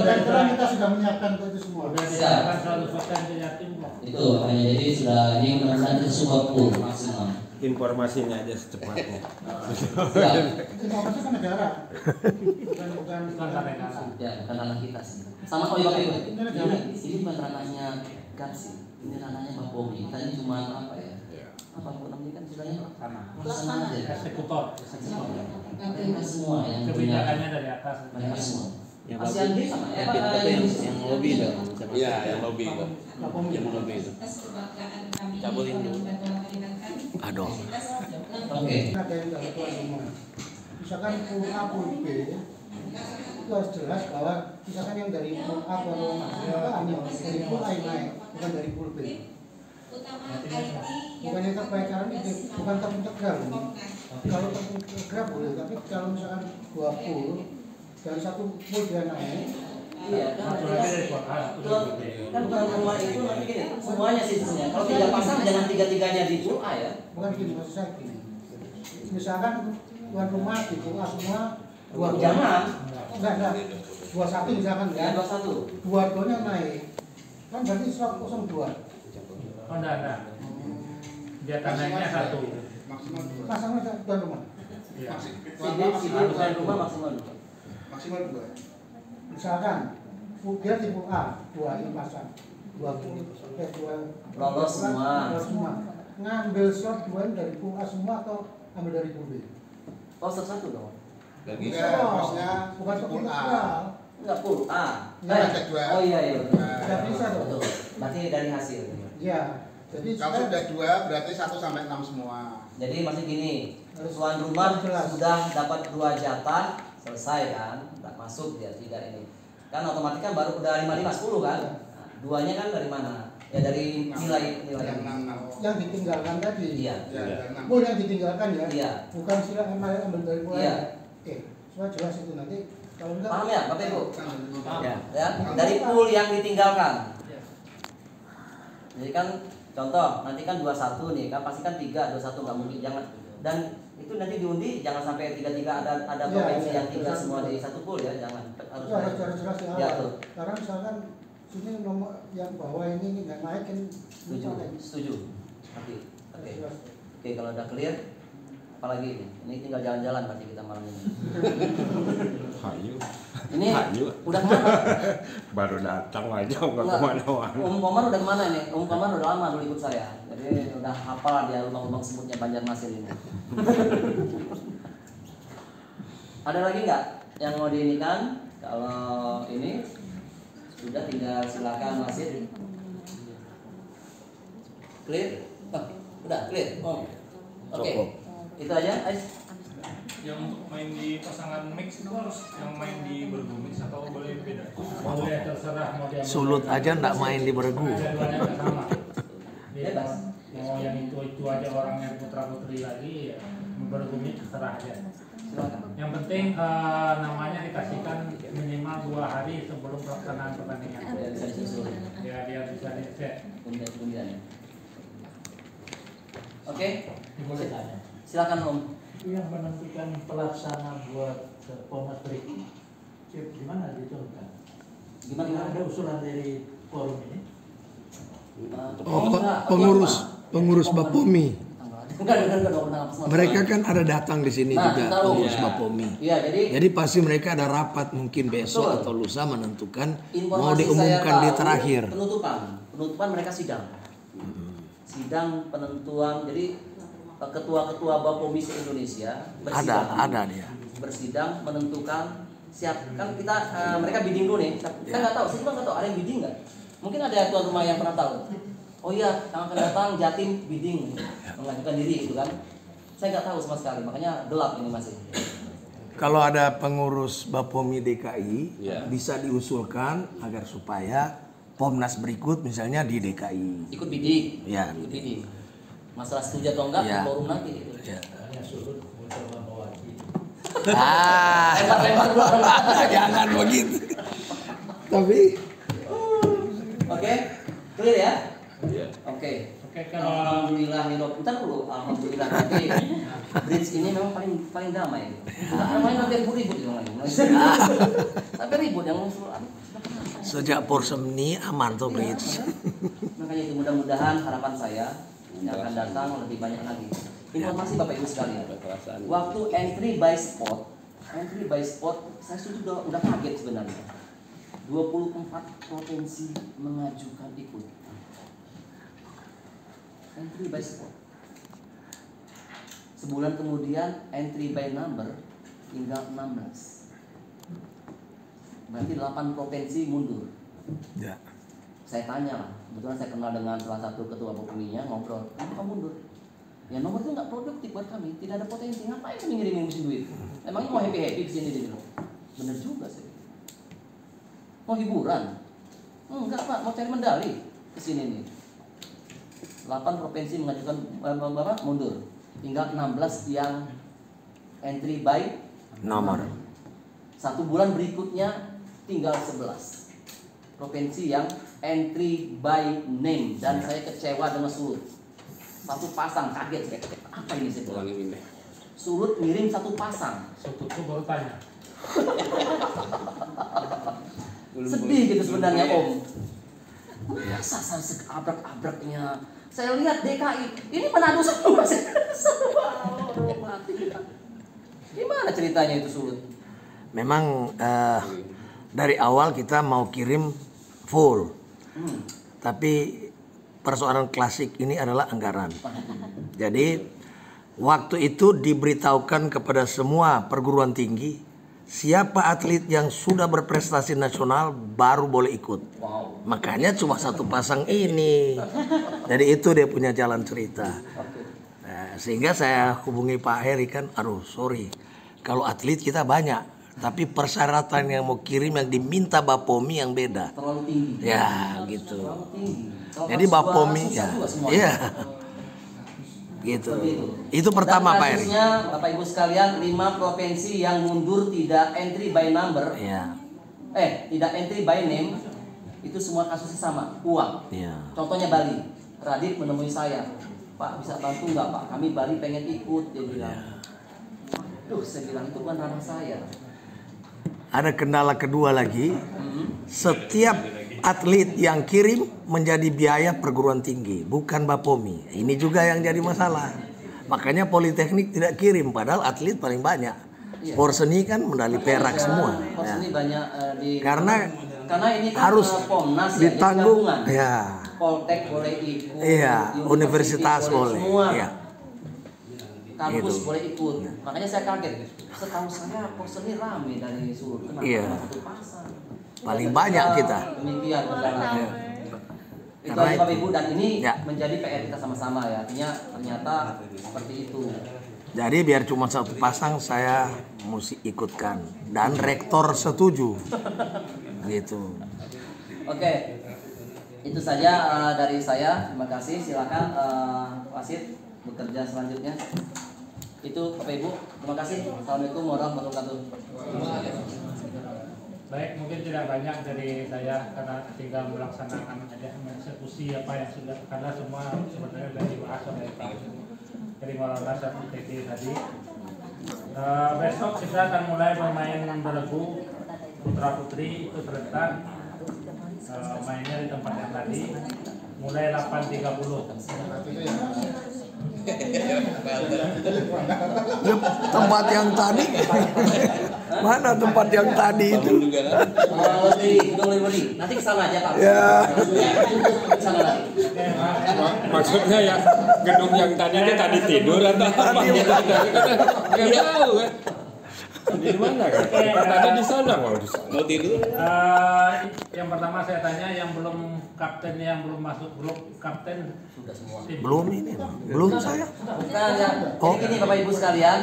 Dan kita sudah menyiapkan untuk itu semua. Udah disiapkan 100% ke Jatim kok. Itu makanya jadi sudah ini mudah-mudahan itu semua full maksimal. Informasinya aja secepatnya. Siap. Informasi kan negara. Bukan Bukan negara. Ya, bukan ranah kita sih. Sama oh iya Pak Ibu. Ini bukan ranahnya GAP sih. Ini ranahnya Mbak Bomi. Kita ini cuma apa ya? Apa namanya kan istilahnya pelaksana aja. Eksekutor. Mereka semua yang Kebijakannya dari atas. mereka semua. Yang ASEAN Games sama ya Pak? yang lobby dong. Iya, yang lobby itu. Yang lobby itu. Cabulin dulu. Aduh. Oke. Ada yang dari tuan rumah. Misalkan pool A, pool B, itu harus jelas bahwa misalkan yang dari pool A ke pool dari pool A yang naik, bukan dari pool B. Bukan yang terbaik karena ini bukan terintegral ini. Kalau terintegral boleh, tapi kalau misalkan dua pool dari satu pool dia naik, Iya, kan Satu lagi dari Pak A, satu dari B. kan tuan rumah itu nanti gini, semuanya sih sebenarnya. Kalau 3 pasang jangan 3-3-nya di pool A ya. bukan gini maksud saya gini. Misalkan tuan rumah di pool A semua Jangan. enggak 21 misalkan Ya, ya, 21. dua-duanya naik, kan berarti 102. Oh, enggak. Dia tanahnya satu. Pasangnya tuan rumah. Iya. CD tuan rumah maksimal. Maksimal 2. Misalkan dia di pool A, 2 ini pasang. 2 Lolos semua. Lolos semua. Ngambil slot 2 dari pool A semua atau ambil dari pool B? Oh, satu dong. Bagi Maksudnya bukan pool A. Enggak pool A. Ya, ada Oh iya. Tidak bisa dong. Betul. Berarti dari hasil. Iya. Jadi Kalau sudah 2 berarti 1 sampai 6 semua. Jadi masih gini, Harus tuan rumah jelas. sudah dapat 2 jatah, selesai kan, tak masuk dia 3 ini. Kan otomatis kan baru udah 5 10 kan. Nah, 2-nya kan dari mana? Ya dari nilai. Yang 6. yang ditinggalkan tadi. Iya. Ya, ada 6. Pool yang ditinggalkan ya. Iya. Bukan sila ambil dari pool Iya. lain. Oke, supaya jelas itu nanti kalau enggak Paham ya, Bapak Ibu? Ya. Ya, dari pool yang ditinggalkan. Jadi kan contoh, nanti kan 21 nih, kan pasti kan 3, 21 nggak mungkin, jangan. Dan itu nanti diundi jangan sampai 3-3 ada Iya, provinsi iya, yang 3 21. semua di satu pool ya, jangan. Harus itu harus jelas di Ya, awal. tuh. Karena misalkan sini nomor yang bawah ini nggak naik kan Setuju. Oke. Oke. Jelas. Oke, kalau udah clear apalagi ini? Ini tinggal jalan-jalan berarti kita malam ini. Hayu. Ini Hayu. udah kemana? Baru datang aja nggak Enggak. kemana-mana. Komar udah kemana nih? Komar udah lama dulu ikut saya. Jadi udah hafal dia lubang-lubang semutnya Banjarmasin ini. Ada lagi nggak yang mau diinikan? Kalau ini sudah tinggal silakan Masih. Clear? Oh, udah clear. Oh. Oke. Itu aja, Ais. Yang untuk main di pasangan mix itu harus yang main di bergumix atau boleh beda? Boleh terserah mau dia. Sulut aja ndak main di beregu. Jadwalnya nggak sama. Dia Bebas. mau yang itu aja orang yang putra putri lagi ya bergumix terserah aja. Silakan. Yang penting namanya dikasihkan minimal 2 hari sebelum pelaksanaan pertandingan. Biar bisa disusul. Ya dia bisa di-set. Kemudian ya. Oke. Boleh tanya. Silakan Om. Yang menentukan pelaksana buat Pomnas berikut, gimana ditentukan? Gimana? Ada usulan dari forum ini? Pengurus Bapomi. Enggak. Mereka kan ada datang di sini Nah, juga tahu. pengurus Ya. Bapomi. Iya, Jadi pasti mereka ada rapat mungkin besok Betul. atau lusa menentukan informasi mau diumumkan saya di tahu, terakhir. Penutupan mereka sidang. Sidang penentuan. Jadi ketua-ketua Bapomi se-Indonesia bersidang. Ada dia. Bersidang menentukan siap kan kita mereka bidding dulu nih. Kita nggak tahu, saya juga nggak tahu ada yang bidding nggak. Mungkin ada tuan rumah yang pernah tahu. Oh iya, yang akan datang Jatim bidding mengajukan diri gitu kan. Saya nggak tahu sama sekali, makanya gelap ini masih. Kalau ada pengurus Bapomi DKI Ya. bisa diusulkan agar supaya Pomnas berikut misalnya di DKI. Ikut bidding. Ya. Ikut bidding. Masalah setuju atau enggak Ya. di forum nanti gitu. Ya. Hanya surut mencoba mewakili. Lempar-lempar dulu. Jangan begitu. Tapi Oke, clear ya? Iya. Oke. Oke, kalau Alhamdulillah nih dok. Bentar dulu. Alhamdulillah nanti bridge ini memang paling damai. Karena main sampai ribut yang lain. Sampai ribut yang musuh. sejak Porsemni aman tuh Bridge. Makanya itu mudah-mudahan harapan saya yang akan datang lebih banyak lagi. Informasi Bapak Ibu sekalian. Waktu entry by spot, saya sudah udah kaget sebenarnya. 24 provinsi mengajukan ikut. Entry by spot. Sebulan kemudian entry by number tinggal 16. Berarti 8 provinsi mundur. Ya. Saya tanya lah, kebetulan saya kenal dengan salah satu ketua BPOMI-nya, ngobrol, kenapa mundur? Ya nomor itu nggak produktif buat kami, tidak ada potensi, ngapain kami ngirimin mesin duit? Emangnya mau happy-happy di sini dia bilang. Bener juga sih. Mau hiburan? Enggak Pak, mau cari medali ke sini nih. 8 provinsi mengajukan mundur. Tinggal 16 yang entry by Nomor. 1 bulan berikutnya tinggal 11 provinsi yang entry by name, dan saya kecewa dengan Sulut. 1 pasang, kaget saya. Apa ini sih? Sulut ngirim 1 pasang. Sulut tuh baru tanya. Sedih gitu sebenarnya Om. Masa saya seabrak-abraknya. Saya lihat DKI, ini Manado semua. Gimana ceritanya itu Sulut? Memang dari awal kita mau kirim full, tapi persoalan klasik ini adalah anggaran. Jadi waktu itu diberitahukan kepada semua perguruan tinggi, siapa atlet yang sudah berprestasi nasional baru boleh ikut. Wow. Makanya cuma 1 pasang ini. Jadi itu dia punya jalan cerita. Nah, sehingga saya hubungi Pak Heri kan, aduh sorry, kalau atlet kita banyak, tapi persyaratan yang mau kirim yang diminta BPOMI yang beda. Terlalu tinggi. Ya gitu. Terlalu tinggi. Kalau Jadi kelas BPOMI dua, ya. susah juga Iya. Gitu. Seperti itu. Itu pertama Dan Pak Heri. kasusnya, Bapak Ibu sekalian, 5 provinsi yang mundur tidak entry by number, Iya. tidak entry by name, itu semua kasusnya sama, uang. Iya. Contohnya Bali, Radit menemui saya, Pak bisa bantu nggak Pak? Kami Bali pengen ikut, dia bilang. Duh, saya bilang itu bukan ranah saya. Ada kendala kedua lagi, setiap atlet yang kirim menjadi biaya perguruan tinggi, bukan BPOMI. Ini juga yang jadi masalah. Makanya Politeknik tidak kirim, padahal atlet paling banyak. Iya. Porseni kan medali perak semua. Porseni Ya. banyak Karena ini kan harus Pomnas ya, ditanggung. gabungan. Ya. Poltek boleh ikut, Iya, universitas boleh. semua. Iya. Kampus Gitu. boleh ikut. Makanya saya kaget. Setahu saya Porseni rame dari Sulut. Kenapa Iya. cuma 1 pasang? Paling banyak kita. Demikian kendalanya. Itu Karena aja Bapak itu. Ibu, dan ini Ya. menjadi PR kita sama-sama ya. Artinya ternyata seperti itu. Jadi biar cuma 1 pasang saya mesti ikutkan dan rektor setuju. Gitu. Oke. Itu saja dari saya. Terima kasih. Silakan wasit bekerja selanjutnya. Itu Bapak Ibu, terima kasih. Assalamualaikum warahmatullahi wabarakatuh. Baik, mungkin tidak banyak dari saya karena tinggal melaksanakan aja eksekusi apa yang sudah, karena semua sebenarnya sudah dibahas oleh Pak dari Maulana TV tadi. Besok kita akan mulai bermain beregu putra putri itu serentak. Mainnya di tempat yang tadi mulai 8.30. Tempat yang tadi mana tempat yang tadi itu? Nanti kesana aja Pak. Ya. Kesana lagi. Maksudnya ya gedung yang tadi itu tadi tidur atau apa gitu? Nggak tahu kan? Di mana kan? Tadi di sana mau di sana. Mau tidur? Yang pertama saya tanya yang belum kapten, yang belum masuk grup kapten Sudah semua. Belum ini, belum saya. Bukan ya. Jadi gini Bapak Ibu sekalian,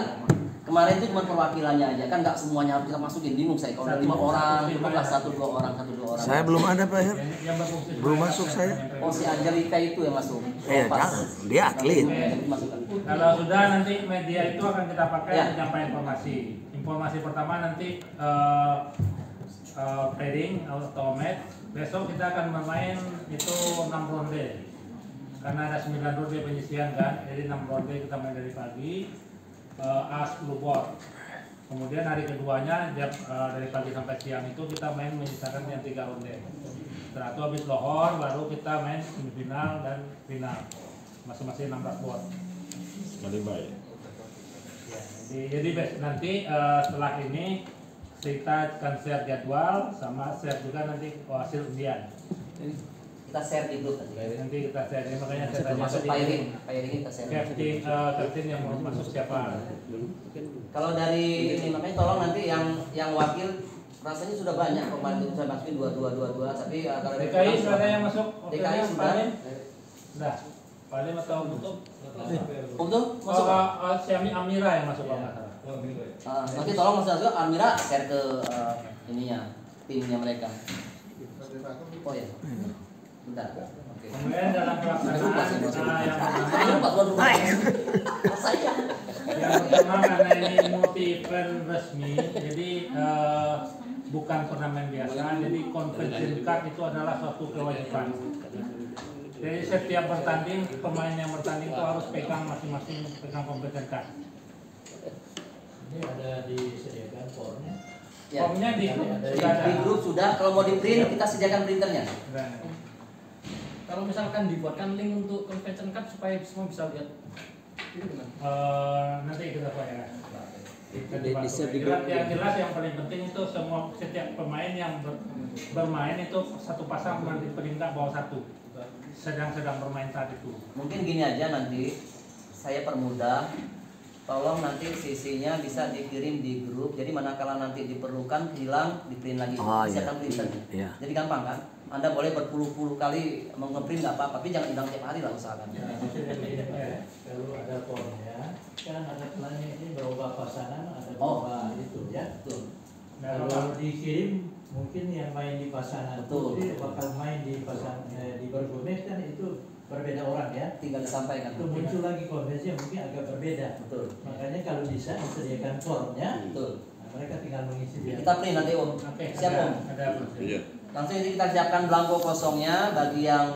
kemarin itu cuma perwakilannya aja, kan nggak semuanya harus kita masukin, bingung saya. Kalau ada 5 orang, cukuplah 1-2 orang, 1-2 orang. Saya belum ada Pak Her. yang berfungsi Belum masuk saya. Oh, si Angelika itu yang masuk. Iya, jangan. Dia atlet. Masukkan. Kalau sudah nanti media itu akan kita pakai Ya. menyampaikan informasi. informasi pertama nanti pairing atau match. Besok kita akan bermain itu 6 ronde. Karena ada 9 ronde penyisian kan, jadi 6 ronde kita main dari pagi. As 10 board. Kemudian hari keduanya dari pagi sampai siang itu kita main menyisakan yang 3 ronde. Setelah itu habis lohor baru kita main semifinal dan final. Masing-masing 16 board. Paling baik. Jadi nanti setelah ini kita akan share jadwal sama share juga nanti hasil undian. Kita share di grup nanti. Nanti kita share, makanya saya tanya Masuk pairing kita share. Captain yang mau masuk siapa? Kalau dari ini makanya tolong nanti yang wakil rasanya sudah banyak kemarin itu saya masukin 22 tapi kalau dari DKI sudah ada yang masuk? DKI sudah. Sudah. Paling atau untuk masuk. Siami Amira yang masuk kalau nggak salah. Nanti tolong Mas Azul Amira share ke ininya timnya mereka. Oh ya. Bentar. Oke. Kemudian dalam pelaksanaan yang pertama karena ini multi event resmi, jadi bukan turnamen biasa, jadi convention card itu adalah suatu kewajiban. Jadi setiap bertanding, pemain yang bertanding itu harus pegang masing-masing pegang convention card. Ini ada disediakan formnya. Ya. Formnya di grup sudah. Kalau mau di print kita sediakan printernya. Kalau misalkan dibuatkan link untuk convention cup supaya semua bisa lihat. Nanti kita ya. Yang jelas yang paling penting itu setiap pemain yang bermain itu satu pasang di peringkat bawah 1. Sedang bermain saat itu. Mungkin gini aja nanti saya permudah. Tolong nanti CC-nya bisa dikirim di grup. Jadi manakala nanti diperlukan hilang di print lagi. Siapkan printernya. Yeah. Jadi gampang kan? Anda boleh berpuluh-puluh kali nge-print nggak apa-apa, tapi jangan hilang tiap hari lah usahakan. Kalau ada formnya, kan ada plannya ini berubah pasangan, ada berubah itu ya. Betul. Kalau dikirim mungkin yang main di pasangan Betul. itu bakal main di pasangan di bergomet kan itu berbeda orang ya. Tinggal disampaikan. Itu muncul lagi konvensi yang mungkin agak berbeda. Betul. Makanya kalau bisa disediakan formnya, betul. Mereka tinggal mengisi. Kita print nanti Om. Siap Om. Ada. Langsung ini kita siapkan belangko kosongnya bagi yang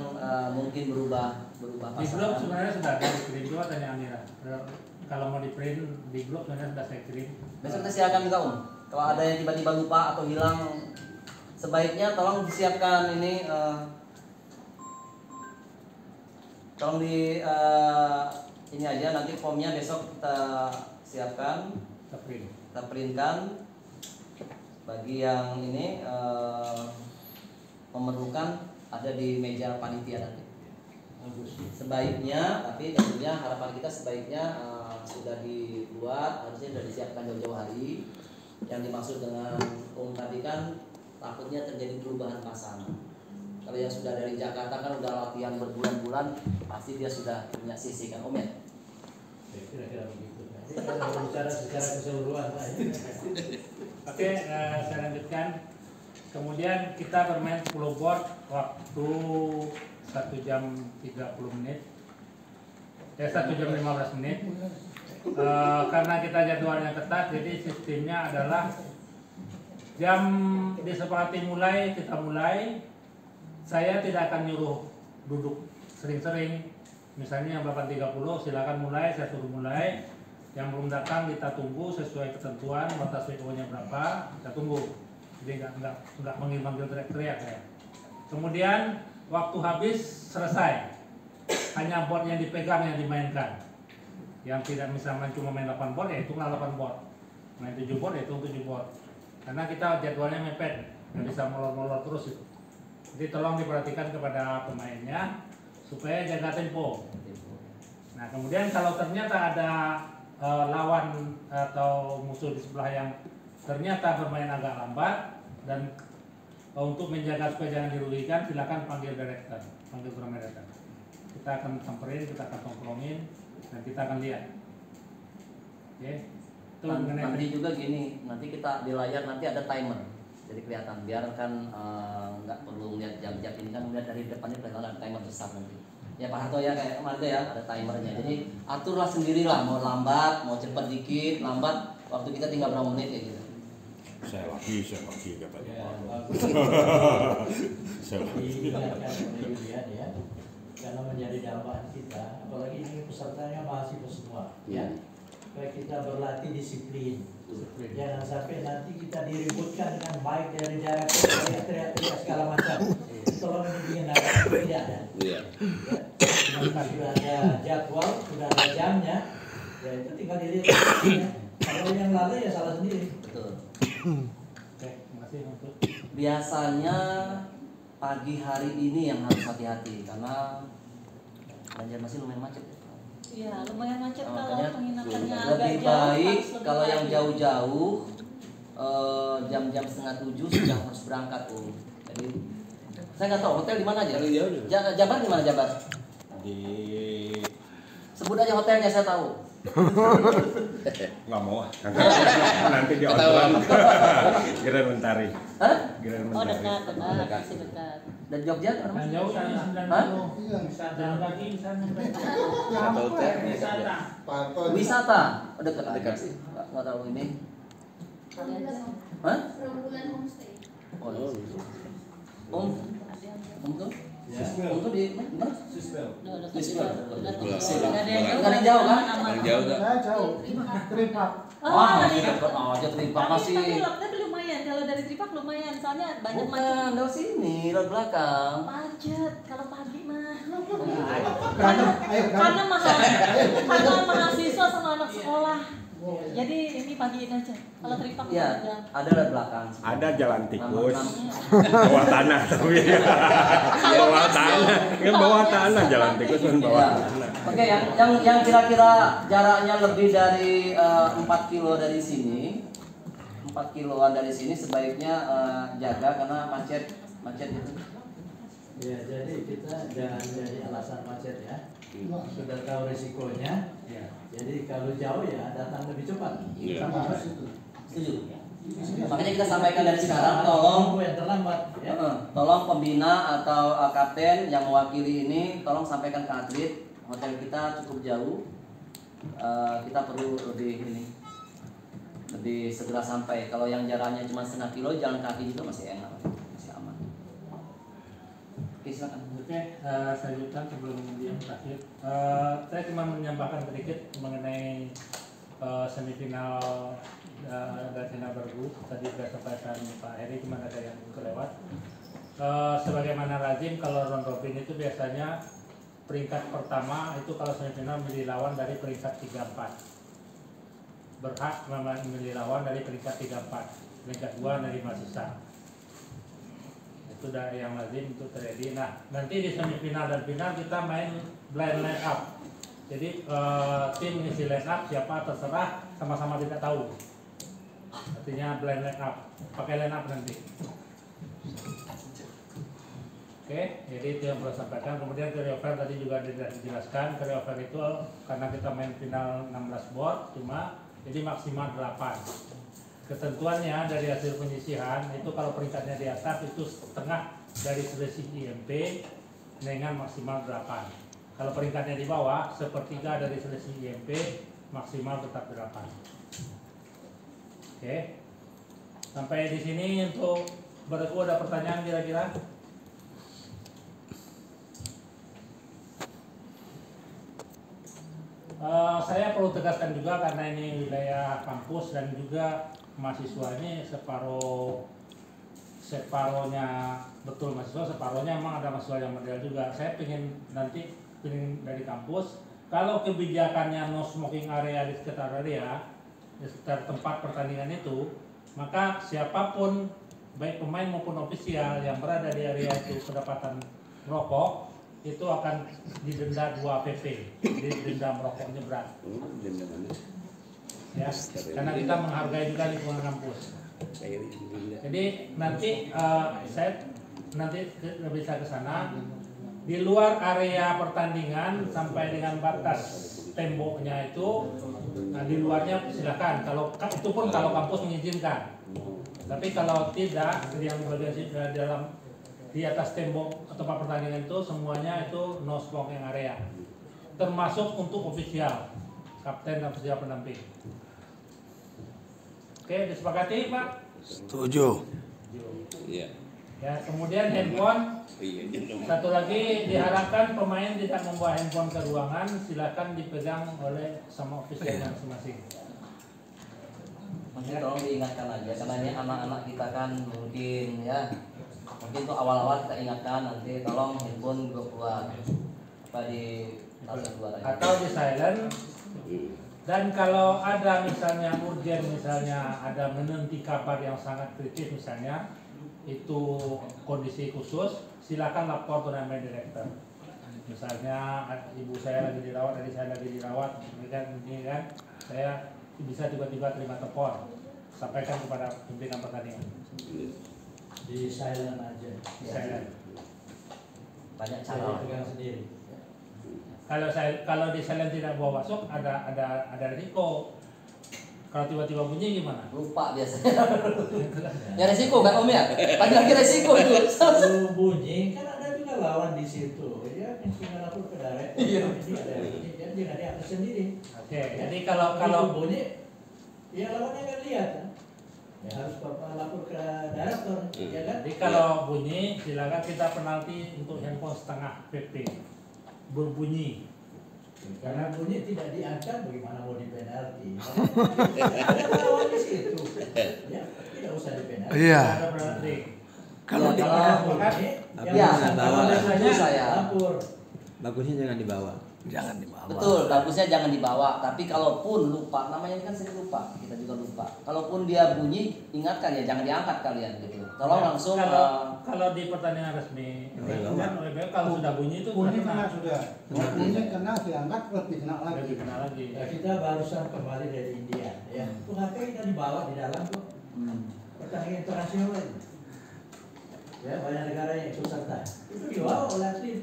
mungkin berubah pasangan. Di grup sebenarnya sudah ada dikirim juga tanya Amira. Kalau mau di print di grup sebenarnya sudah saya kirim. Besok kita siapkan juga Om. Kalau ada yang tiba-tiba lupa atau hilang, sebaiknya tolong disiapkan ini. Tolong di ini aja nanti formnya besok kita siapkan. Kita printkan bagi yang ini memerlukan ada di meja panitia nanti. Sebaiknya, tapi tentunya harapan kita sebaiknya sudah dibuat, harusnya sudah disiapkan jauh-jauh hari. Yang dimaksud dengan tadi kan takutnya terjadi perubahan pasangan. Kalau yang sudah dari Jakarta kan udah latihan berbulan-bulan, pasti dia sudah punya sisi kan Om ya. Kira-kira begitu. Kalau bicara secara keseluruhan. Oke, saya lanjutkan. Kemudian kita bermain 10 board waktu 1 jam 30 menit. 1 jam 15 menit. Karena kita jadwalnya ketat, jadi sistemnya adalah jam disepakati mulai, kita mulai. Saya tidak akan nyuruh duduk sering-sering. Misalnya yang 8.30 silakan mulai, saya suruh mulai. Yang belum datang kita tunggu sesuai ketentuan, batas WO-nya berapa, kita tunggu. Jadi nggak manggil-manggil teriak-teriak ya. Kemudian waktu habis selesai, hanya board yang dipegang yang dimainkan. Yang tidak misalnya cuma main 8 board ya hitunglah 8 board. Main 7 board ya hitung 7 board. Karena kita jadwalnya mepet, nggak bisa molor-molor terus itu. Jadi tolong diperhatikan kepada pemainnya supaya jaga tempo. Nah kemudian kalau ternyata ada lawan atau musuh di sebelah yang ternyata bermain agak lambat dan untuk menjaga supaya jangan dirugikan, silakan panggil director, panggil turnamen director. Kita akan samperin, kita akan tongkrongin dan kita akan lihat. Oke. Itu Nanti juga gini, nanti kita di layar nanti ada timer, jadi kelihatan. Biar kan nggak perlu lihat jam-jam ini kan, lihat dari depannya kelihatan ada timer besar nanti. Ya Pak Harto ya kayak kemarin ya ada timernya. Jadi aturlah sendirilah, mau lambat, mau cepat dikit, lambat Waktu kita tinggal berapa menit ya gitu. Saya lagi katanya. Saya lagi. Diingatkan oleh Julian ya, karena menjadi dambaan kita, apalagi ini pesertanya mahasiswa semua, ya. Supaya kita berlatih disiplin. Jangan sampai nanti kita diributkan dengan baik dari jarak teriak-teriak segala macam. Tolong diingatkan tidak ada. Iya. Sudah ada jadwal, sudah ada jamnya, ya itu tinggal dilihat. Kalau yang lalai ya salah sendiri. Betul. Oke, makasih untuk. Biasanya pagi hari ini yang harus hati-hati karena Banjarmasin lumayan macet. Iya, lumayan macet kalau Makanya penginapannya agak lebih jauh. baik harus lebih kalau yang pagi. jauh-jauh jam-jam 6:30 sudah harus berangkat tuh. Jadi saya nggak tahu hotel di mana aja. Jabar di mana Jabar? Di Sebut aja hotelnya saya tahu. nggak mau nanti di orderan Grand Mentari. Hah? Grand Oh Mentari. dekat, masih dekat. Dan Jogja Nah, mana? jauh kan Hah? 90. Jalan kaki di sana. Wisata. Wisata. Oh, dekat sih. Nggak tahu ini. Hah? Oh, Om tuh? Om tuh di mana? Nggak ada yang jauh kan? Paling jauh kan? Saya jauh. Teripak. Wah, masih dekat aja Teripak masih. Tapi lumayan, kalau dari Tripak lumayan, soalnya banyak Bukan, dari sini, lewat belakang. macet. Kalau pagi mah. Berantem, ayo Karena berantem. karena mahasiswa sama anak sekolah. Jadi ini pagiin aja. Kalau Tripak Iya, udah. ada lewat belakang. Ada jalan tikus, Nama- bawah tanah tapi bawah tanah, kan bawah tanah jalan tikus kan bawah Ya. tanah. Oke, yang kira-kira jaraknya lebih dari 4 kilo dari sini, 4 kiloan dari sini sebaiknya jaga karena macet itu. Ya, jadi kita jangan jadi alasan macet ya. Sudah tahu risikonya. Ya. Jadi kalau jauh ya datang lebih cepat. Iya. Sama Setuju. Makanya kita sampaikan dari sekarang, tolong yang terlambat. Ya. tolong pembina atau kapten yang mewakili ini, tolong sampaikan ke atlet hotel kita cukup jauh. Kita perlu lebih segera sampai. Kalau yang jaraknya cuma setengah kilo, jalan kaki juga masih enak, masih aman. Oke, silakan. Oke, saya lanjutkan sebelum dia terakhir. Saya cuma menambahkan sedikit mengenai semifinal dan final bergu. Tadi sudah sampaikan Pak Heri, cuma ada yang kelewat. Sebagaimana lazim kalau round robin itu biasanya peringkat pertama itu kalau semifinal memilih lawan dari peringkat 3-4. Berhak memilih lawan dari peringkat 3-4. Peringkat 2 dari mahasiswa. Itu dari yang lazim untuk terjadi. Nah, nanti di semifinal dan final kita main blind line up. Jadi tim ngisi line up siapa terserah, sama-sama tidak tahu. Artinya blind line up, pakai line up nanti. Oke, jadi itu yang perlu sampaikan. Kemudian carryover tadi juga dijelaskan. Carryover itu karena kita main final 16 board, cuma jadi maksimal 8. Ketentuannya dari hasil penyisihan itu kalau peringkatnya di atas itu setengah dari selisih IMP dengan maksimal 8. Kalau peringkatnya di bawah sepertiga dari selisih IMP maksimal tetap 8. Oke. Sampai di sini untuk berku ada pertanyaan kira-kira? Saya perlu tegaskan juga karena ini wilayah kampus dan juga mahasiswa ini separohnya betul mahasiswa, separohnya emang ada mahasiswa yang model juga. Saya pengen dari kampus kalau kebijakannya no smoking area di sekitar tempat pertandingan itu, maka siapapun baik pemain maupun ofisial yang berada di area itu kedapatan merokok itu akan didenda 2 PP, jadi denda merokoknya berat. Ya, karena kita menghargai juga lingkungan kampus. Jadi nanti saya bisa ke sana. Di luar area pertandingan sampai dengan batas temboknya itu, di luarnya silakan. Kalau itu pun kalau kampus mengizinkan. Tapi kalau tidak, yang bagian dalam di atas tembok tempat pertandingan itu semuanya itu no smoking area, termasuk untuk ofisial, kapten dan ofisial pendamping. Oke, disepakati Pak? Setuju. Iya. Ya, kemudian handphone. Satu lagi diharapkan pemain tidak membawa handphone ke ruangan, silakan dipegang oleh sama ofisial masing-masing. Masih tolong diingatkan aja karena ini anak-anak kita kan mungkin ya. Mungkin tuh awal-awal kita ingatkan nanti tolong handphone gue keluar. Apa di tas keluar aja. Atau di silent. Dan kalau ada misalnya urgent, misalnya ada menanti kabar yang sangat kritis misalnya, itu kondisi khusus, silakan lapor ke namanya direktur. Misalnya ibu saya lagi dirawat, adik saya lagi dirawat, ini kan, saya bisa tiba-tiba terima telepon, sampaikan kepada pimpinan pertandingan. Di silent aja. Silent. Banyak Saya cara. pegang sendiri. Kalau di silent tidak bawa masuk, ada risiko. Kalau tiba-tiba bunyi gimana? Lupa biasanya. Ya resiko kan Om ya? Lagi resiko itu. Kalau bunyi kan ada juga lawan di situ. Ya tinggal lapor ke direct. Iya. Jadi jangan diangkat sendiri. Oke. Jadi kalau bunyi, ya lawannya nggak lihat. Ya harus bapak lapor ke director. Ya kan? Jadi kalau bunyi, silakan kita penalti untuk handphone setengah PP. Berbunyi. Karena bunyi tidak diangkat, bagaimana mau di penalti? Ada lawan di situ. Ya, tidak usah di penalti. Iya. Ada penalti. Kalau di Ya, kalau biasanya saya. Lapor. Bagusnya jangan dibawa. Jangan dibawa. Betul, bagusnya jangan dibawa. Tapi kalaupun lupa, namanya kan sering lupa, kita juga lupa. Kalaupun dia bunyi, ingatkan ya, jangan diangkat kalian gitu. Tolong langsung. Kalau di pertandingan resmi, kan kalau sudah bunyi itu Bunyi kena sudah. Bunyi kena diangkat lebih kena lagi. lebih kena lagi. Ya, kita barusan kembali dari India. Ya, itu HP kita dibawa di dalam kok. Pertandingan internasional ini. Ya, banyak negara yang ikut serta. Itu dibawa oleh atlet.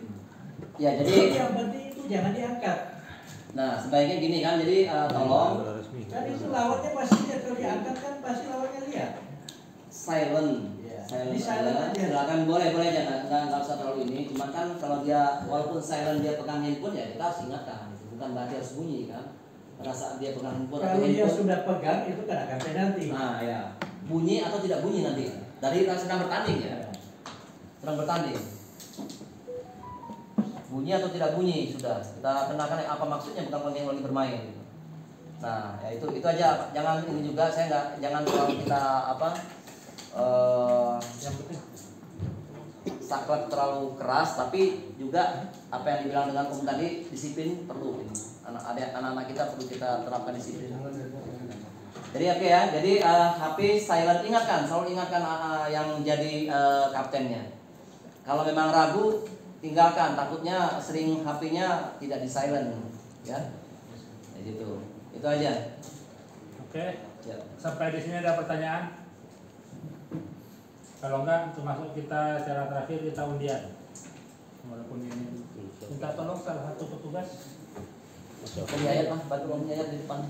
Ya, jadi yang penting itu jangan diangkat. nah, sebaiknya gini kan, jadi tolong Kan itu lawannya pasti kalau diangkat kan pasti lawannya lihat. silent. Di silent aja. Silakan boleh jangan usah terlalu ini. Cuma kan kalau dia walaupun silent dia pegang handphone ya kita harus ingatkan. Bukan berarti harus bunyi kan. Pada saat dia pegang handphone Kalau dia sudah pegang itu kan akan penalti. Nah ya, bunyi atau tidak bunyi nanti dari kita sedang bertanding ya. Sedang bertanding. Bunyi atau tidak bunyi sudah kita kenakan apa maksudnya, bukan yang lagi bermain. Nah ya itu aja, jangan ini juga saya jangan terlalu kita Yang penting saklek terlalu keras, tapi juga apa yang dibilang dengan Om tadi, disiplin perlu ini. Anak-anak kita perlu kita terapkan disiplin. Jadi oke ya, jadi HP silent, selalu ingatkan yang jadi kaptennya. Kalau memang ragu, tinggalkan, takutnya sering HP-nya tidak di silent ya. Gitu. Itu aja. Oke. Ya. Sampai di sini ada pertanyaan? Kalau enggak, termasuk kita secara terakhir kita undian. Walaupun ini minta tolong salah satu petugas. Om Yayat lah, bantu Om Yayat di depan.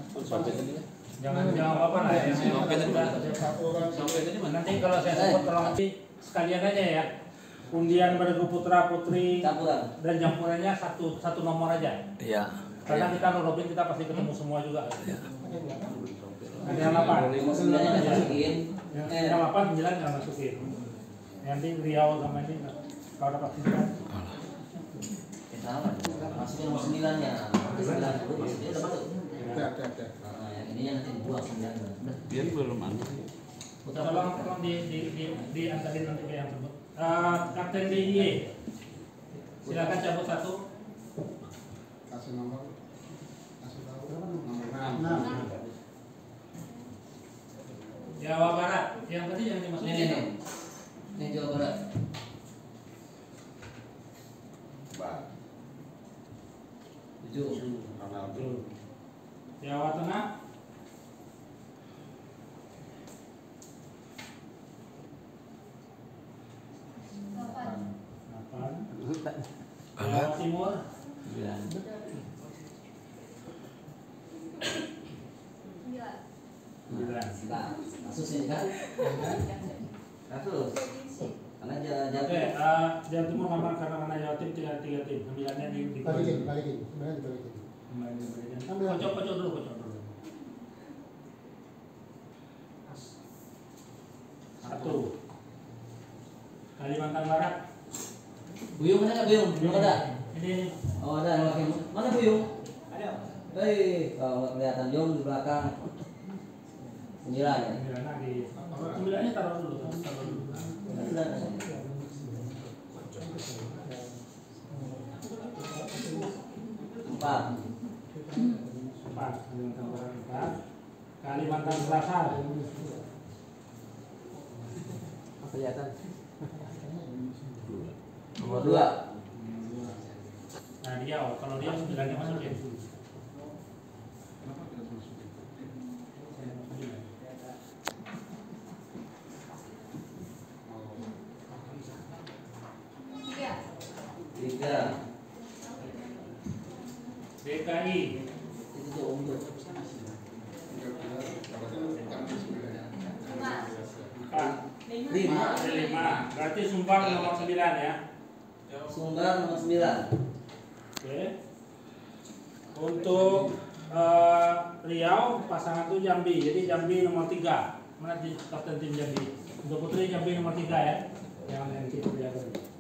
Jangan apa-apa lah ya. Nanti kalau saya sebut tolong nanti sekalian aja ya. Undian bergu putra putri campuran dan campurannya satu nomor aja. Iya. Karena kita Robin kita pasti ketemu semua juga. Iya. Ada yang 8. Sembilannya masukin. Yang 8 9 nggak masukin. Nanti Riau sama ini kalau dapat 9. Salah. Masukin nomor 9-nya. Nanti 9 dulu maksudnya udah masuk. Ada. Nah, yang ininya nanti dibuang 9. Dia belum ada. Tolong diantarin nanti ke yang tersebut. Kapten DIY. Silakan cabut satu. Kasih nomor. Kasih tahu. Nomor 6. Jawa Barat. Yang tadi yang dimasukin. Ini Jawa Barat. Ronaldo. Jawa Tengah. Jawa Timur. 9. Kasus ini kan? Kasus. Karena Oke, Jawa Timur karena Jawa Tim 3 tim. 9-nya di Balikin. Sebenarnya dibalikin. Kocok dulu. 1. Kalimantan Barat. Buyung ada nggak Buyung? Belum ada. Ini. Oh ada yang pakai. Mana Buyung? Ada. Hei, kalau nggak kelihatan Buyung di belakang. 9 ya. 9 lagi. 9-nya taruh dulu. Taruh dulu. Empat. Kalimantan Barat 4. Kalimantan Selatan. Kelihatan. Nomor 2. Nah Riau, kalau Riau 9-nya masukin. Tiga. DKI. Itu tuh Om tuh. 5. Berarti Sumbar nomor 9 ya. Sumbar nomor 9. Oke. Untuk Riau pasangan itu Jambi. Jadi Jambi nomor 3. Mana di kapten tim Jambi? Untuk putri Jambi nomor 3 ya. Yang kita lihat tadi.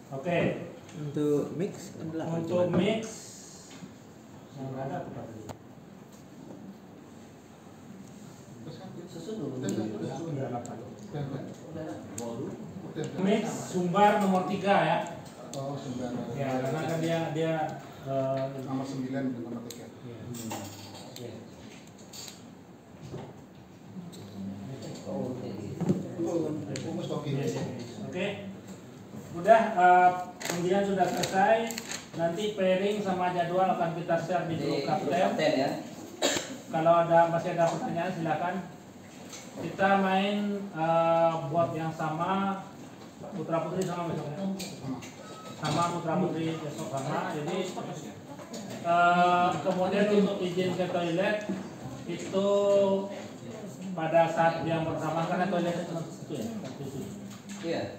Oke. Untuk mix adalah Untuk mix yang ada apa tadi? Mix Sumbar nomor 3 ya. Oh, 9. Ya, karena kan dia nomor 9 dan nomor 3. Oke. Udah pemilihan sudah selesai. Nanti pairing sama jadwal akan kita share di grup kapten ya. Kalau masih ada pertanyaan silakan. Kita main buat yang sama, putra putri sama besoknya. Sama putra putri besok sama. Jadi kemudian untuk izin ke toilet itu pada saat yang pertama, karena toiletnya cuma satu ya. Iya.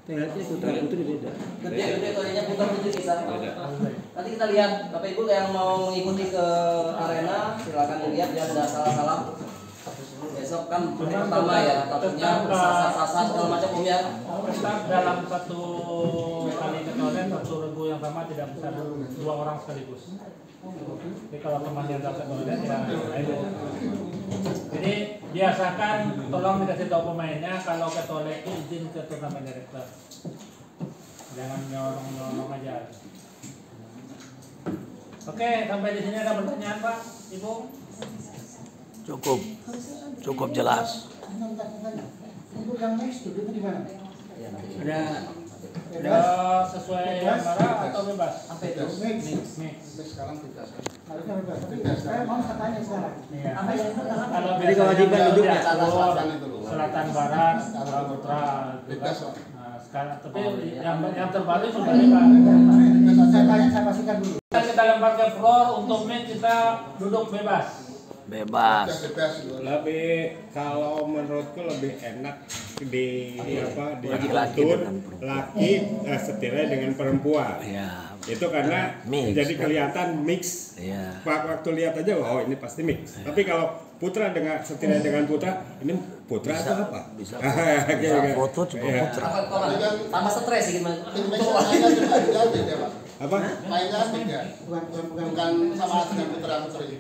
toiletnya putra putri beda. Gede toiletnya putra putri bisa. Nanti kita lihat Bapak Ibu yang mau mengikuti ke arena silakan dilihat biar tidak salah-salah. Besok kan hari pertama ya, takutnya sasar-sasar segala macam Om ya. Tetap dalam satu kali ke toilet satu regu yang sama tidak bisa 2 orang sekaligus. Jadi kalau teman yang datang ke toilet ya lain. Jadi biasakan tolong dikasih tahu pemainnya kalau ke toilet itu izin ke turnamen director. Jangan nyolong aja. Oke, sampai di sini ada pertanyaan Pak, Ibu? Cukup jelas. Untuk yang next itu di mana? Ada sesuai yang marah atau bebas? Sampai itu Mix. Sekarang bebas. Harusnya bebas. Tapi saya mau tanya sekarang. Iya. Kalau Jadi kewajiban duduk ya? Selatan Barat, Putra, Bebas. Nah, sekarang tapi yang terbaru sudah bebas. Saya tanya, saya pastikan dulu. Kita lempar ke floor untuk mix kita duduk bebas. Bebas. Lebih kalau menurutku lebih enak diatur laki setirnya dengan perempuan. Ya. Itu karena Mix. jadi kelihatan mix. Ya. Waktu lihat aja, oh ini pasti mix. Tapi kalau putra dengan setirnya dengan putra, ini putra atau apa? Bisa foto juga putra. Tambah stres gitu. Apa? Mainnya beda. Bukan sama dengan putra putri.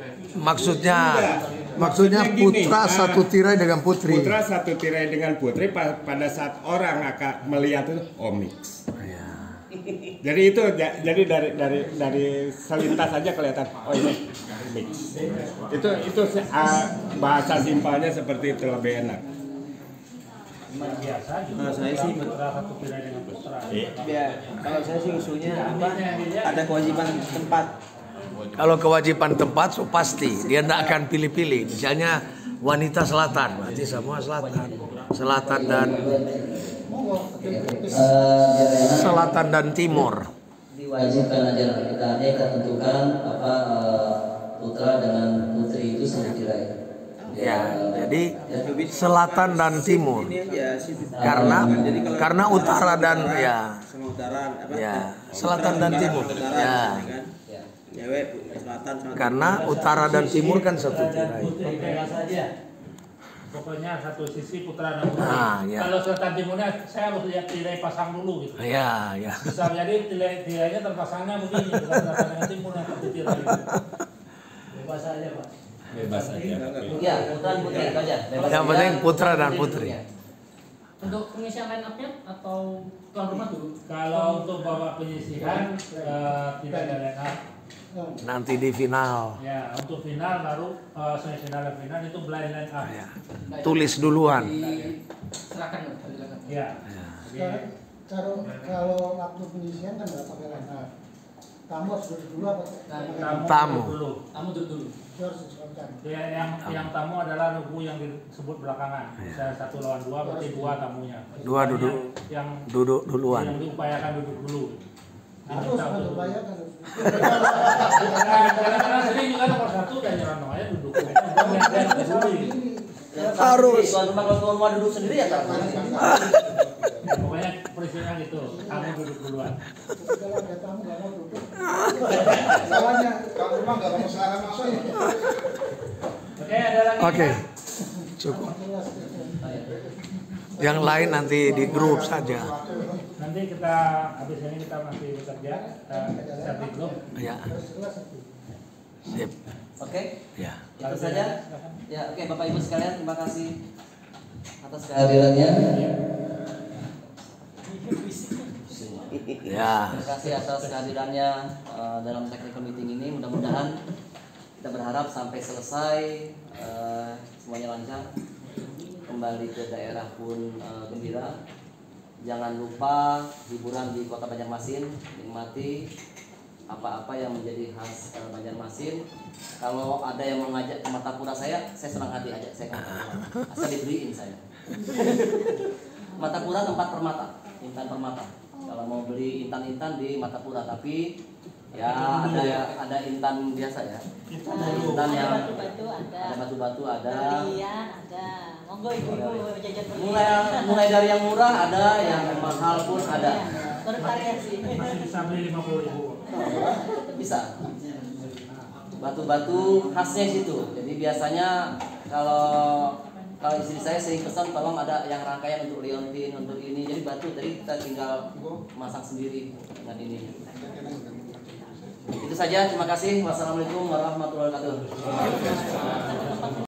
Maksudnya putra satu tirai dengan putri. Putra satu tirai dengan putri pada saat orang akan melihat itu mix. Jadi itu dari selintas saja kelihatan ini mix. Itu bahasa simpelnya seperti itu, lebih enak. Biasa Kalau saya sih satu tirai dengan putra. kalau saya sih usulnya apa? Ada kewajiban tempat. Kalau kewajiban tempat so pasti dia tidak akan pilih-pilih. Misalnya wanita selatan, berarti semua selatan. Selatan dan timur. Diwajibkan aja kita tentukan apa putra dengan putri itu satu tirai. Ya, jadi selatan dan timur. Karena utara dan selatan dan timur. Ya. Karena utara dan timur kan satu tirai. Pokoknya satu sisi putra dan putri. Ya. Kalau selatan timurnya saya harus lihat tirai pasang dulu gitu. Iya, iya. Bisa jadi tirainya terpasangnya begini, bukan selatan dengan timurnya tapi tirai. Bebas aja Pak. Bebas aja. Iya, putra dan putri itu aja. Bebas Yang aja. penting putra dan putri. Untuk pengisian line up-nya atau tuan rumah dulu? Kalau untuk babak penyisihan tidak ada line up. Nanti di final. Ya, untuk final baru semifinal dan final itu blind line up. Ya. Tulis duluan. Serahkan silakan. Ya. Kalau waktu penyisian kan nggak pakai line up. Tamu harus duduk dulu apa? Tamu. Tamu duduk dulu. Harus disebutkan. Ya, yang tamu adalah regu yang disebut belakangan. Misalnya 1 lawan 2 berarti 2 tamunya. 2 duduk. Yang Duduk duluan. Yang diupayakan duduk dulu. Harus diupayakan. Kadang-kadang sering juga nomor 1 dan nyerang aja duduk. Harus. Tuan rumah kalau tuan rumah duduk sendiri ya tak. Pokoknya prinsipnya gitu. Tamu duduk duluan. Kalau ada tamu nggak mau duduk. Salahnya kalau rumah nggak mau selera masuk. Oke, ada lagi. Oke. Cukup. Yang lain nanti di grup saja. Nanti kita habis ini kita masih bekerja, kita di grup. Ya. Sip. Oke. Ya. Itu saja. Ya, oke Bapak Ibu sekalian, terima kasih atas kehadirannya. Ya. Terima kasih atas kehadirannya dalam technical meeting ini. Mudah-mudahan kita berharap sampai selesai semuanya lancar. Kembali ke daerah pun gembira. Jangan lupa hiburan di Kota Banjarmasin, nikmati apa-apa yang menjadi khas Banjarmasin. Kalau ada yang mau ngajak ke Matapura saya senang hati ajak saya ke Matapura. Asal dibeliin saya. Matapura tempat permata, intan permata. Kalau mau beli intan-intan di Matapura, tapi ya ada intan biasa ya. Ada intan yang ada batu-batu ada. Ada. Monggo ibu-ibu jajan Mulai dari yang murah ada, yang mahal pun ada. bervariasi. Masih bisa beli 50.000. Bisa. Batu-batu khasnya situ. Jadi biasanya kalau istri saya sering pesan tolong ada yang rangkaian untuk liontin, untuk ini. Jadi batu tadi kita tinggal masak sendiri dengan ini. Itu saja, terima kasih. Wassalamualaikum warahmatullahi wabarakatuh.